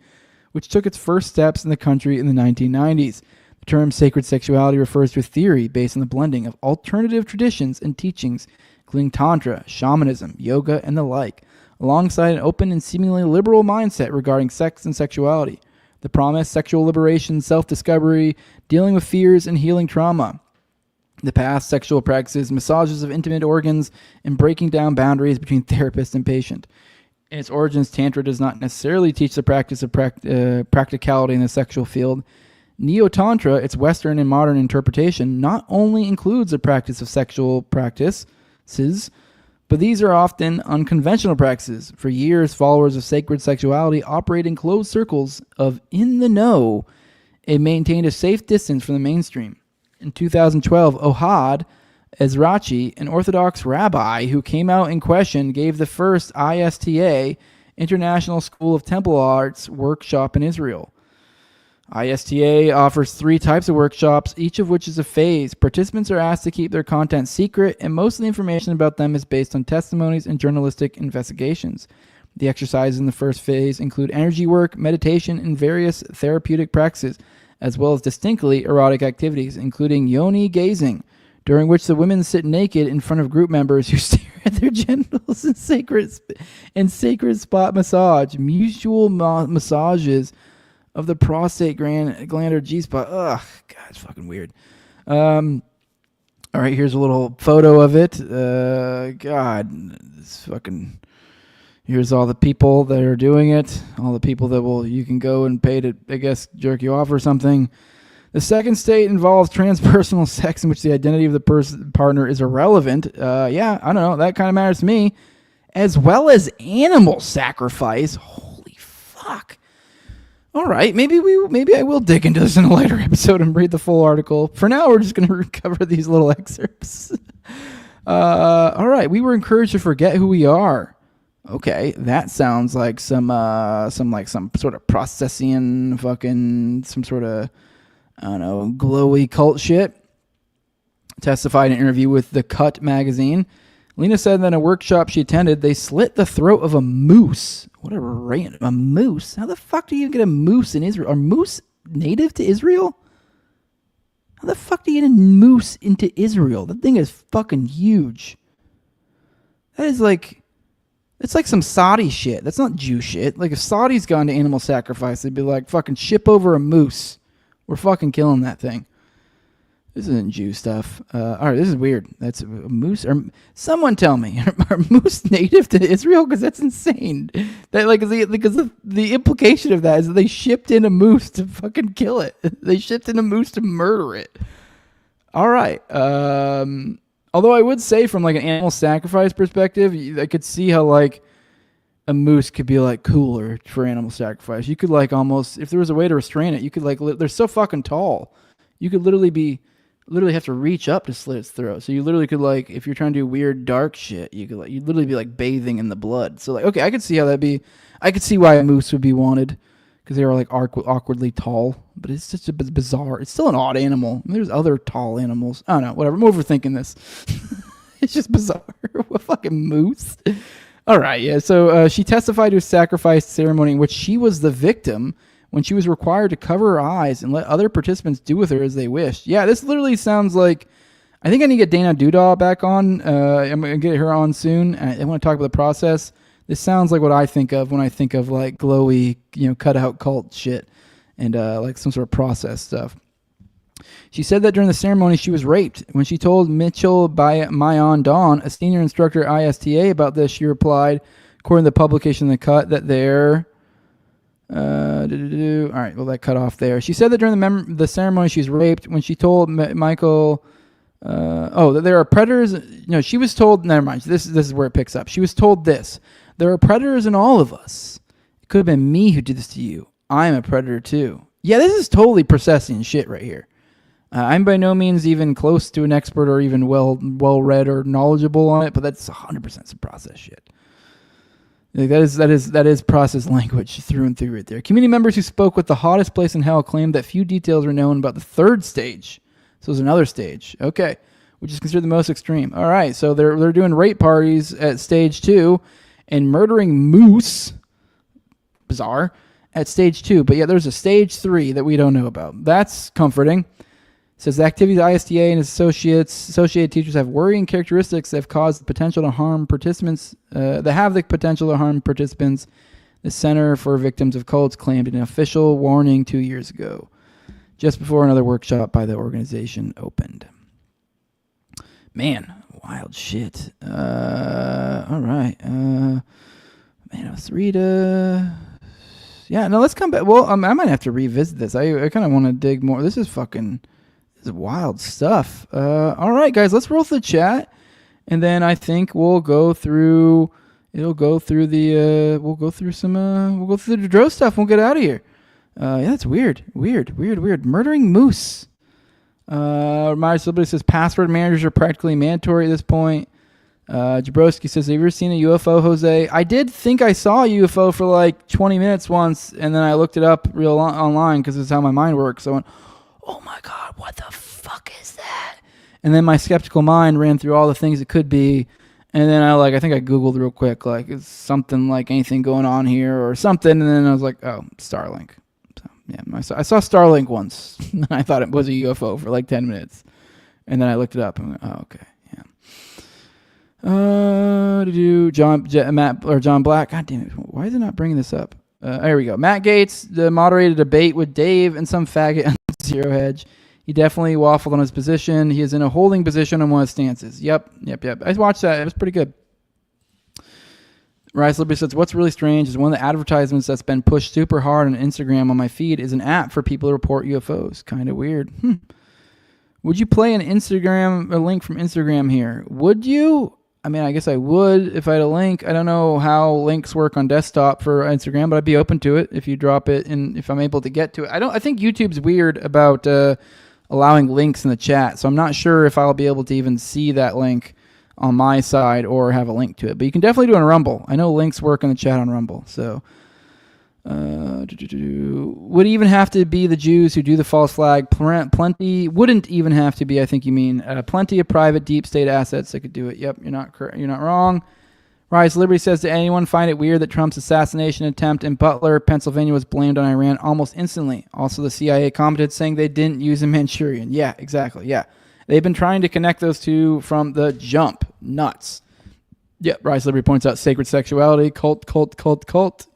which took its first steps in the country in the 1990s. The term sacred sexuality refers to a theory based on the blending of alternative traditions and teachings, including tantra, shamanism, yoga, and the like, alongside an open and seemingly liberal mindset regarding sex and sexuality. The promise, sexual liberation, self-discovery, dealing with fears, and healing trauma. The past, sexual practices, massages of intimate organs, and breaking down boundaries between therapist and patient. In its origins, Tantra does not necessarily teach the practice of practicality in the sexual field. Neo-Tantra, its Western and modern interpretation, not only includes a practice of sexual practices, but these are often unconventional practices. For years, followers of sacred sexuality operate in closed circles of in the know and maintained a safe distance from the mainstream. In 2012, Ohad Ezrachi, an Orthodox rabbi who came out in question, gave the first ISTA, International School of Temple Arts, workshop in Israel. ISTA offers 3 types of workshops, each of which is a phase. Participants are asked to keep their content secret, and most of the information about them is based on testimonies and journalistic investigations. The exercises in the first phase include energy work, meditation, and various therapeutic practices, as well as distinctly erotic activities, including yoni gazing, during which the women sit naked in front of group members who stare at their genitals, and sacred spot massage, mutual massages of the prostate gland or G-spot. Ugh, God, it's fucking weird. All right, here's a little photo of it. God, it's fucking... Here's all the people that are doing it. All the people that you can go and pay to, I guess, jerk you off or something. The second state involves transpersonal sex in which the identity of the partner is irrelevant. Yeah, I don't know. That kind of matters to me. As well as animal sacrifice. Holy fuck. All right, maybe I will dig into this in a later episode and read the full article. For now, we're just going to cover these little excerpts. All right, we were encouraged to forget who we are. Okay, that sounds like some sort of processing fucking some sort of, I don't know, glowy cult shit. Testified in an interview with The Cut magazine. Lena said that in a workshop she attended, they slit the throat of a moose. What a random, a moose? How the fuck do you get a moose in Israel? Are moose native to Israel? How the fuck do you get a moose into Israel? That thing is fucking huge. That is like, it's like some Saudi shit. That's not Jew shit. Like if Saudi's gone to animal sacrifice, they'd be like, fucking ship over a moose. We're fucking killing that thing. This isn't Jew stuff. All right, this is weird. That's a moose. Or someone tell me, are moose native to Israel? Because that's insane. That because the implication of that is that they shipped in a moose to fucking kill it. They shipped in a moose to murder it. All right. Although I would say from like an animal sacrifice perspective, I could see how like a moose could be like cooler for animal sacrifice. You could like almost, if there was a way to restrain it, you could like, they're so fucking tall. You could literally have to reach up to slit its throat. So you literally could like, if you're trying to do weird dark shit, you'd literally be like bathing in the blood. So like, okay, I could see how that'd be. I could see why a moose would be wanted because they were like awkwardly tall. But it's just bizarre. It's still an odd animal. I mean, there's other tall animals. I don't know. Whatever. I'm overthinking this. It's just bizarre. A fucking moose. All right. Yeah. So she testified to a sacrifice ceremony in which she was the victim when she was required to cover her eyes and let other participants do with her as they wished. Yeah, this literally sounds like, I think I need to get Dana Duda back on. I'm going to get her on soon. I want to talk about the process. This sounds like what I think of when I think of like glowy, cut out cult shit and like some sort of process stuff. She said that during the ceremony she was raped. When she told Mitchell Mayon Dawn, a senior instructor at ISTA, about this, she replied, according to the publication in The Cut, that they're... all right, well, that cut off there. She said that during the ceremony she was raped. When she told Michael, that there are predators. No, she was told. Never mind. This is where it picks up. She was told this: there are predators in all of us. It could have been me who did this to you. I'm a predator too. Yeah, this is totally processing shit right here. I'm by no means even close to an expert or even well read or knowledgeable on it, but that's 100% some process shit. Like that is process language through and through right there. Community members who spoke with The Hottest Place in Hell claimed that few details were known about the third stage. So there's another stage. Okay. Which is considered the most extreme. All right. So they're doing rape parties at stage 2 and murdering moose. Bizarre. At stage 2. But yeah, there's a stage 3 that we don't know about. That's comforting. It says the activities of ISTA and its associated teachers have worrying characteristics that have caused the potential to harm participants. The Center for Victims of Cults claimed in an official warning 2 years ago, just before another workshop by the organization opened. Man, wild shit. All right. Man, let's read. Yeah, no, let's come back. Well, I might have to revisit this. I kind of want to dig more. This is wild stuff. All right, guys, let's roll through the chat, and then I think we'll go through. We'll go through the Dutroux stuff. And we'll get out of here. Yeah, that's weird. Murdering moose. Somebody says password managers are practically mandatory at this point. Jabrowski says, have you ever seen a UFO, Jose? I did think I saw a UFO for like 20 minutes once, and then I looked it up online because it's how my mind works. So I went, oh my God, what the fuck is that? And then my skeptical mind ran through all the things it could be. And then I think I Googled real quick, like, is something like anything going on here or something? And then I was like, oh, Starlink. So, yeah, I saw Starlink once. And I thought it was a UFO for like 10 minutes. And then I looked it up and went, oh, okay, yeah. John Black. God damn it. Why is it not bringing this up? There we go. Matt Gates moderated a debate with Dave and some faggot on Zero Hedge. He definitely waffled on his position. He is in a holding position on one of his stances. Yep. I watched that. It was pretty good. Rice Liberty says, what's really strange is one of the advertisements that's been pushed super hard on Instagram on my feed is an app for people to report UFOs. Kind of weird. Would you play a link from Instagram here? Would you? I mean, I guess I would if I had a link. I don't know how links work on desktop for Instagram, but I'd be open to it if you drop it and if I'm able to get to it. I think YouTube's weird about allowing links in the chat, so I'm not sure if I'll be able to even see that link on my side or have a link to it. But you can definitely do it on Rumble. I know links work in the chat on Rumble. So would even have to be the Jews who do the false flag. Plenty wouldn't even have to be, I think you mean. Plenty of private deep state assets that could do it. Yep, you're not wrong. Rise Liberty says, did anyone find it weird that Trump's assassination attempt in Butler, Pennsylvania was blamed on Iran almost instantly? Also, the CIA commented saying they didn't use a Manchurian. Yeah, exactly. Yeah. They've been trying to connect those two from the jump. Nuts. Yep, Rise Liberty points out sacred sexuality, cult.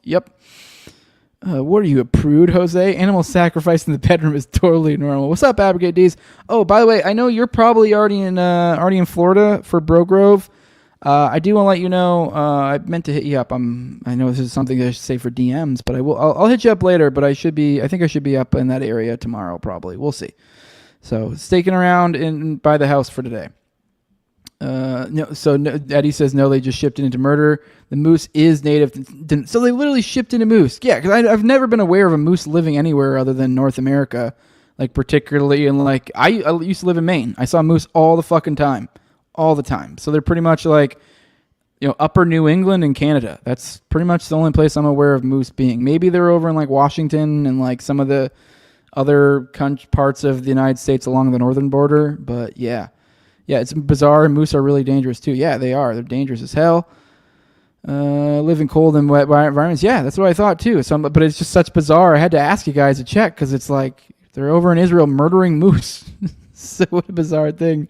Yep. What are you, a prude, Jose? Animal sacrifice in the bedroom is totally normal. What's up, Abrogate D's? Oh, by the way, I know you're probably already in Florida for Bro Grove. I do want to let you know, I meant to hit you up. I know this is something that I should say for DMs, but I'll hit you up later, but I think I should be up in that area tomorrow, probably. We'll see. So staking around by the house for today. Eddie says no. They just shipped it into murder. The moose is native, so they literally shipped in a moose. Yeah, because I've never been aware of a moose living anywhere other than North America. Like particularly in I used to live in Maine. I saw moose all the fucking time, all the time. So they're pretty much upper New England and Canada. That's pretty much the only place I'm aware of moose being. Maybe they're over in Washington and some of the other parts of the United States along the northern border. But yeah, it's bizarre. Moose are really dangerous too. Yeah, they are. They're dangerous as hell. Live in cold and wet environments. Yeah, that's what I thought too. But it's just such bizarre. I had to ask you guys to check because it's they're over in Israel murdering moose. So what a bizarre thing.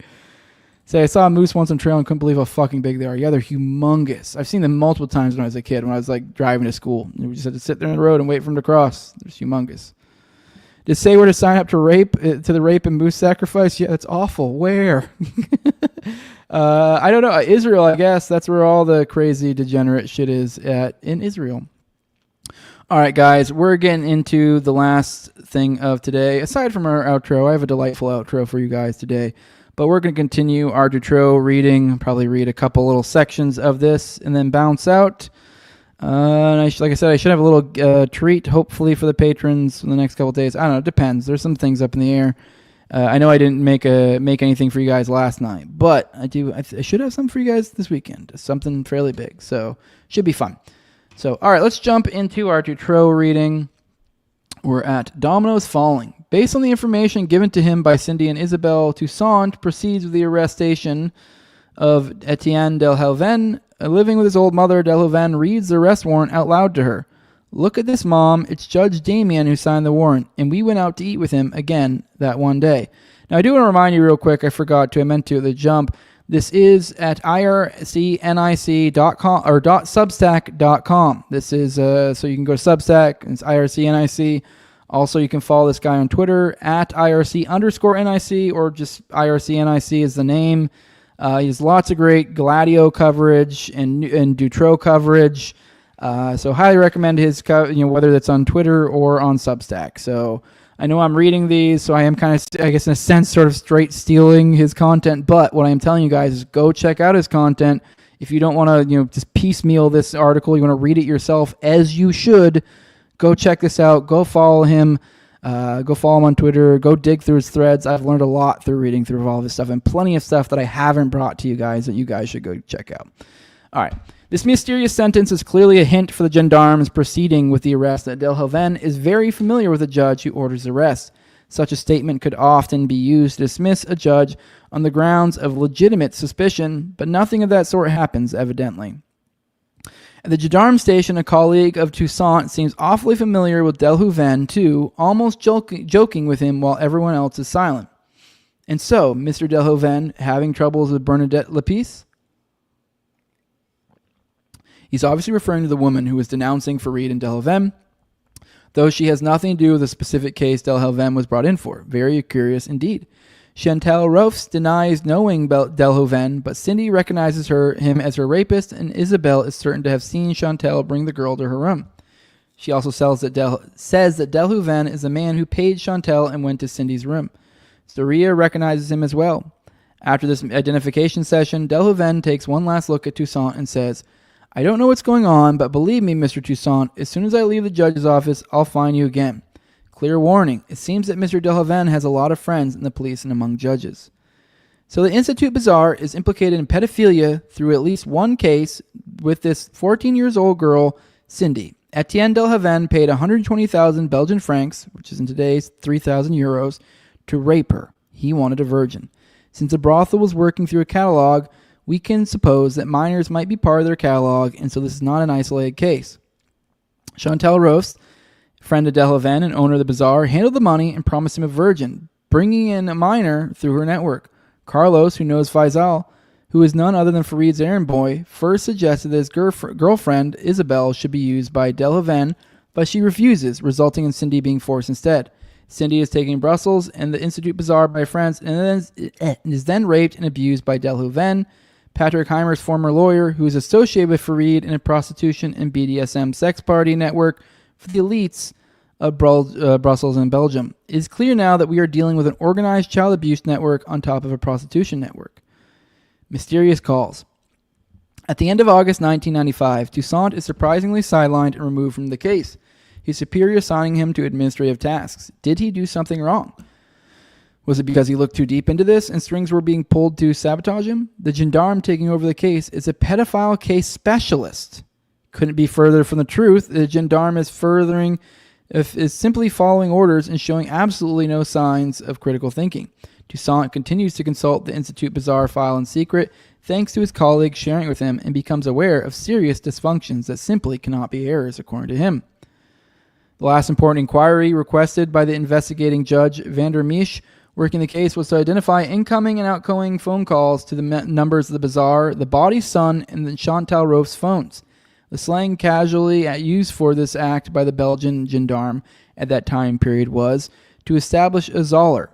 Say, I saw a moose once on trail and couldn't believe how fucking big they are. Yeah, they're humongous. I've seen them multiple times when I was a kid, when I was driving to school. We just had to sit there on the road and wait for them to cross. They're humongous. Did say where to sign up to the rape and moose sacrifice? Yeah, that's awful. Where? I don't know. Israel, I guess. That's where all the crazy degenerate shit is in Israel. All right, guys. We're getting into the last thing of today. Aside from our outro, I have a delightful outro for you guys today. But we're going to continue our Dutroux reading. Probably read a couple little sections of this and then bounce out. Like I said, I should have a little treat, hopefully, for the patrons in the next couple of days. I don't know. It depends. There's some things up in the air. I know I didn't make anything for you guys last night, but I should have some for you guys this weekend. Something fairly big, so should be fun. So, all right, let's jump into our Dutroux reading. We're at Dominoes Falling. Based on the information given to him by Cindy and Isabel, Toussaint proceeds with the arrestation of Etienne Delhelven. Living with his old mother, Delhelven reads the arrest warrant out loud to her. Look at this, Mom. It's Judge Damien who signed the warrant, and we went out to eat with him again that one day. Now, I do want to remind you real quick, I meant to, the jump. This is at ircnic.com or .substack.com. This is, so you can go to Substack, it's ircnic. Also, you can follow this guy on Twitter at IRC_NIC, or just IRCNIC is the name. He has lots of great Gladio coverage and Dutroux coverage. So highly recommend his, whether that's on Twitter or on Substack. So I know I'm reading these, so I am kind of, I guess in a sense, sort of straight stealing his content. But what I am telling you guys is go check out his content. If you don't want to, just piecemeal this article, you want to read it yourself, as you should, go check this out. Go follow him. Go follow him on Twitter. Go dig through his threads. I've learned a lot through reading through all this stuff, and plenty of stuff that I haven't brought to you guys that you guys should go check out. All right. This mysterious sentence is clearly a hint for the gendarmes proceeding with the arrest that Delhelven is very familiar with the judge who orders arrest. Such a statement could often be used to dismiss a judge on the grounds of legitimate suspicion, but nothing of that sort happens, evidently. At the gendarme station, a colleague of Toussaint seems awfully familiar with Delhelven, too, almost joking with him while everyone else is silent. And so, Mr. Delhelven having troubles with Bernadette Lapice? He's obviously referring to the woman who was denouncing Farid and Delhelven, though she has nothing to do with the specific case Delhelven was brought in for. Very curious indeed. Chantal Roufs denies knowing Delhoven, but Cindy recognizes him as her rapist, and Isabel is certain to have seen Chantal bring the girl to her room. She also says that Delhoven is the man who paid Chantal and went to Cindy's room. Soria recognizes him as well. After this identification session, Delhoven takes one last look at Toussaint and says, "I don't know what's going on, but believe me, Mr. Toussaint, as soon as I leave the judge's office, I'll find you again. Clear warning, it seems that Mr. Delhoven has a lot of friends in the police and among judges." So the Institut Bizarre is implicated in pedophilia through at least one case with this 14-year-old girl, Cindy. Etienne Delhoven paid 120,000 Belgian francs, which is in today's 3,000 euros, to rape her. He wanted a virgin. Since the brothel was working through a catalog, we can suppose that minors might be part of their catalog, and so this is not an isolated case. Chantal Roufs, friend of Delhoven and owner of the bazaar, handled the money and promised him a virgin, bringing in a minor through her network. Carlos, who knows Faisal, who is none other than Farid's errand boy, first suggested that his girlfriend, Isabel, should be used by Delhoven, but she refuses, resulting in Cindy being forced instead. Cindy is taken to Brussels and the Institut Bizarre by friends and is then raped and abused by Delhoven, Patrick Heimer's former lawyer, who is associated with Farid in a prostitution and BDSM sex party network for the elites of Brussels and Belgium. It is clear now that we are dealing with an organized child abuse network on top of a prostitution network. Mysterious calls. At the end of August 1995, Toussaint is surprisingly sidelined and removed from the case, his superior assigning him to administrative tasks. Did he do something wrong? Was it because he looked too deep into this and strings were being pulled to sabotage him? The gendarme taking over the case is a pedophile case specialist. Couldn't be further from the truth. The gendarme is simply following orders and showing absolutely no signs of critical thinking. Toussaint continues to consult the Institut Bizarre file in secret, thanks to his colleagues sharing it with him, and becomes aware of serious dysfunctions that simply cannot be errors, according to him. The last important inquiry requested by the investigating judge, Vander Meesch, working the case, was to identify incoming and outgoing phone calls to the numbers of the bazaar, the body's son, and the Chantal Roufs phones. The slang casually used for this act by the Belgian gendarme at that time period was to establish a Zoller.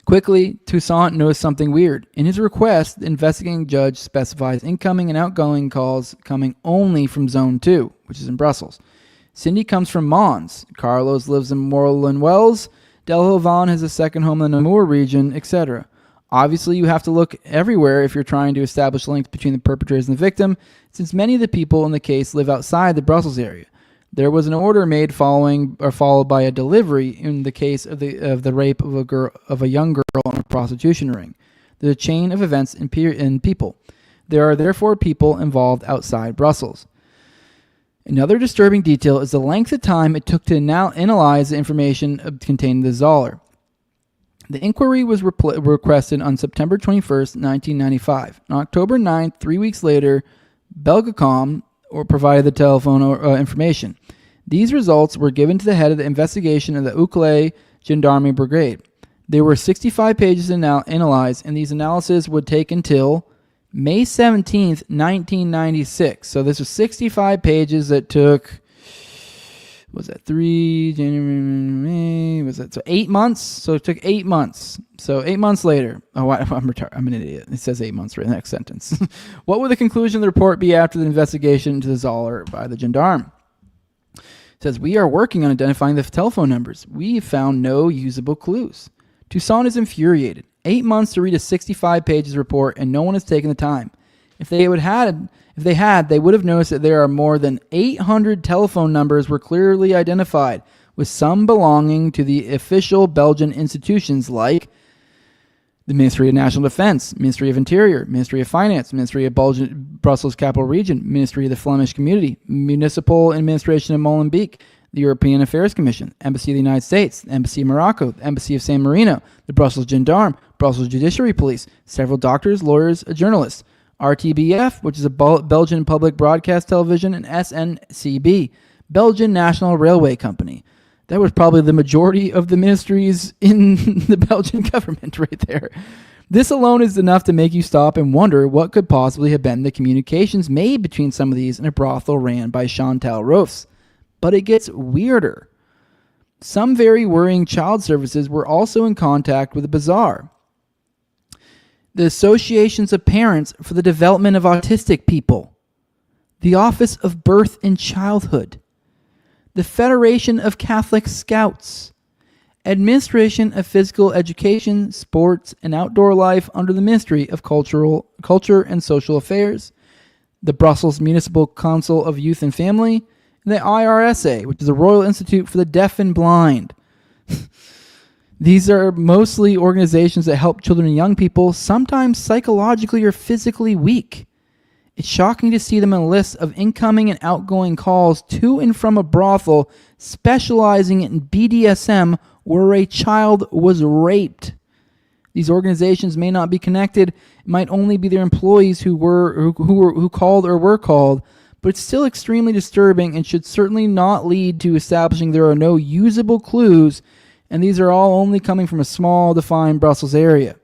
Quickly, Toussaint noticed something weird. In his request, the investigating judge specifies incoming and outgoing calls coming only from Zone 2, which is in Brussels. Cindy comes from Mons. Carlos lives in Morlan-Wells. Delhoven has a second home in the Namur region, etc. Obviously, you have to look everywhere if you're trying to establish links between the perpetrators and the victim, since many of the people in the case live outside the Brussels area. There was an order made followed by a delivery in the case of the rape of a young girl in a prostitution ring. There's a chain of events in people. There are therefore people involved outside Brussels. Another disturbing detail is the length of time it took to now analyze the information contained in the Zoller. The inquiry was requested on September 21st, 1995. On October 9th, 3 weeks later, Belgacom provided the telephone information. These results were given to the head of the investigation of the Uccle Gendarmerie Brigade. There were 65 pages analyzed, and these analyses would take until May 17th, 1996. So this was 65 pages that took, was that 3, January, May, was that, so 8 months? So it took 8 months. So 8 months later, I'm an idiot. It says 8 months right in the next sentence. What would the conclusion of the report be after the investigation into the Zoller by the gendarme? It says, we are working on identifying the telephone numbers. We found no usable clues. Toussaint is infuriated. 8 months to read a 65 pages report, and no one has taken the time. If they had, they would have noticed that there are more than 800 telephone numbers were clearly identified, with some belonging to the official Belgian institutions like the Ministry of National Defense, Ministry of Interior, Ministry of Finance, Ministry of Brussels Capital Region, Ministry of the Flemish Community, Municipal Administration of Molenbeek, the European Affairs Commission, Embassy of the United States, the Embassy of Morocco, the Embassy of San Marino, the Brussels Gendarme, Brussels Judiciary Police, several doctors, lawyers, a journalist, RTBF, which is a Belgian public broadcast television, and SNCB, Belgian National Railway Company. That was probably the majority of the ministries in the Belgian government right there. This alone is enough to make you stop and wonder what could possibly have been the communications made between some of these in a brothel ran by Chantal Roufs. But it gets weirder. Some very worrying child services were also in contact with the bazaar. The Associations of Parents for the Development of Autistic People, the Office of Birth and Childhood, the Federation of Catholic Scouts, Administration of Physical Education, Sports, and Outdoor Life under the Ministry of Culture and Social Affairs, the Brussels Municipal Council of Youth and Family, and the IRSA, which is the Royal Institute for the Deaf and Blind. These are mostly organizations that help children and young people, sometimes psychologically or physically weak. It's shocking to see them in a list of incoming and outgoing calls to and from a brothel specializing in BDSM where a child was raped. These organizations may not be connected. It might only be their employees who called or were called, but it's still extremely disturbing and should certainly not lead to establishing there are no usable clues, and these are all only coming from a small, defined Brussels area.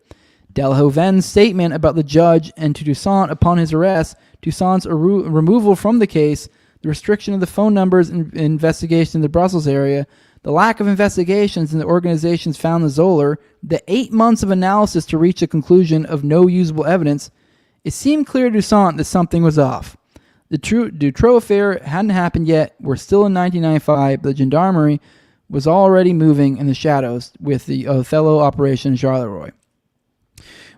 Delhoven's statement about the judge and to Toussaint upon his arrest, Toussaint's removal from the case, the restriction of the phone numbers and investigation in the Brussels area, the lack of investigations in the organizations found in Zoller, the 8 months of analysis to reach a conclusion of no usable evidence, it seemed clear to Toussaint that something was off. The Dutroux affair hadn't happened yet. We're still in 1995, but the gendarmerie was already moving in the shadows with the Othello operation in Charleroi.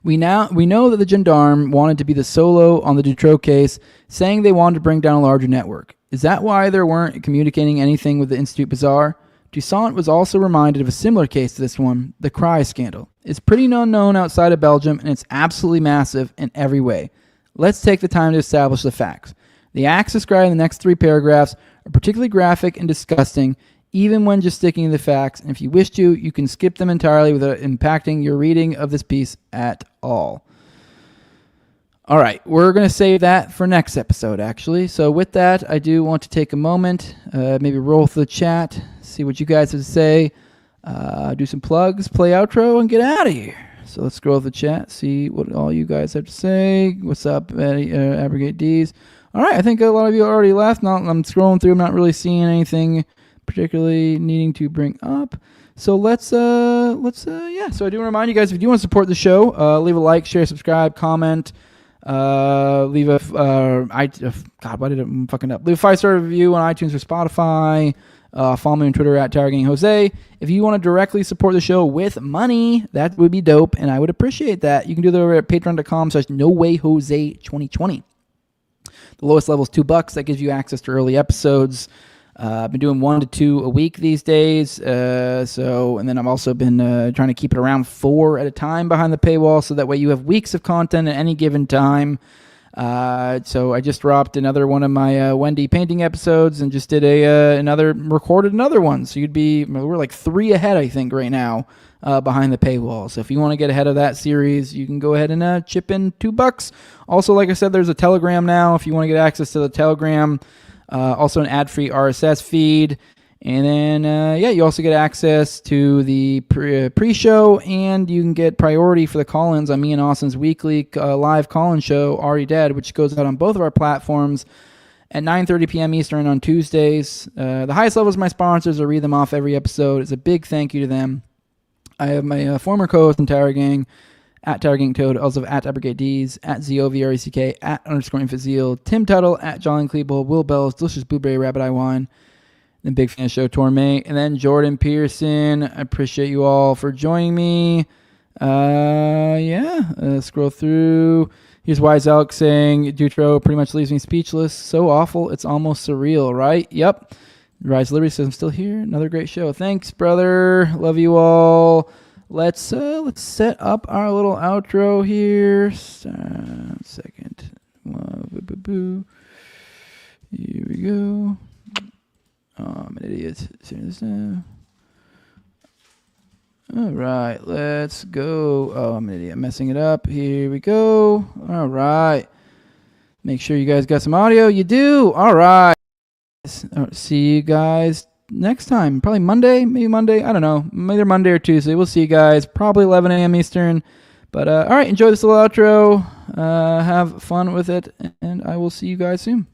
We know that the gendarme wanted to be the solo on the Dutroux case, saying they wanted to bring down a larger network. Is that why they weren't communicating anything with the Institute Bazaar? Toussaint was also reminded of a similar case to this one, the Cry scandal. It's pretty unknown outside of Belgium, and it's absolutely massive in every way. Let's take the time to establish the facts. The acts described in the next 3 paragraphs are particularly graphic and disgusting, even when just sticking to the facts, and if you wish to, you can skip them entirely without impacting your reading of this piece at all. All right, we're going to save that for next episode, actually. So with that, I do want to take a moment, maybe roll through the chat, see what you guys have to say, do some plugs, play outro, and get out of here. So let's scroll through the chat, see what all you guys have to say. What's up, Abrogate D's? All right, I think a lot of you already left. I'm scrolling through. I'm not really seeing anything particularly needing to bring up. So let's So I do remind you guys, if you do want to support the show, leave a like, share, subscribe, comment, leave a leave a 5-star review on iTunes or Spotify. Follow me on Twitter at TowerGangJose. If you want to directly support the show with money, that would be dope, and I would appreciate that. You can do that over at patreon.com/NoWayJose2020. The lowest level is $2. That gives you access to early episodes. I've been doing 1 to 2 a week these days. And then I've also been trying to keep it around 4 at a time behind the paywall, so that way you have weeks of content at any given time. So I just dropped another one of my Wendy painting episodes, and just did recorded another one. So we're like 3 ahead, I think, right now, behind the paywall. So if you want to get ahead of that series, you can go ahead and chip in $2. Also, like I said, there's a Telegram now if you want to get access to the Telegram. Also an ad-free RSS feed. And then, you also get access to the pre-show, and you can get priority for the call-ins on me and Austin's weekly live call-in show, Already Dead, which goes out on both of our platforms at 9:30 p.m. Eastern on Tuesdays. The highest levels of my sponsors, I read them off every episode. It's a big thank you to them. I have my former co-host in Tower Gang, at Tower Gang Toad, also at Abrogate D's, at ZOVRECK, at _Infazil, Tim Tuttle, at John Klebold, Will Bells, Delicious Blueberry Rabbit Eye Wine, then Big Fan Show Torme, and then Jordan Pearson. I appreciate you all for joining me. Scroll through. Here's Wise Alex saying, Dutroux pretty much leaves me speechless. So awful, it's almost surreal, right? Yep. Rise Liberty says, I'm still here. Another great show. Thanks, brother. Love you all. Let's set up our little outro here. Second. Here we go. Oh, I'm an idiot. All right, let's go. Oh, I'm an idiot. I'm messing it up. Here we go. All right. Make sure you guys got some audio. You do. All right. See you guys next time. Probably Monday. Maybe Monday. I don't know. Either Monday or Tuesday. We'll see you guys. Probably 11 a.m. Eastern. But all right. Enjoy this little outro. Have fun with it. And I will see you guys soon.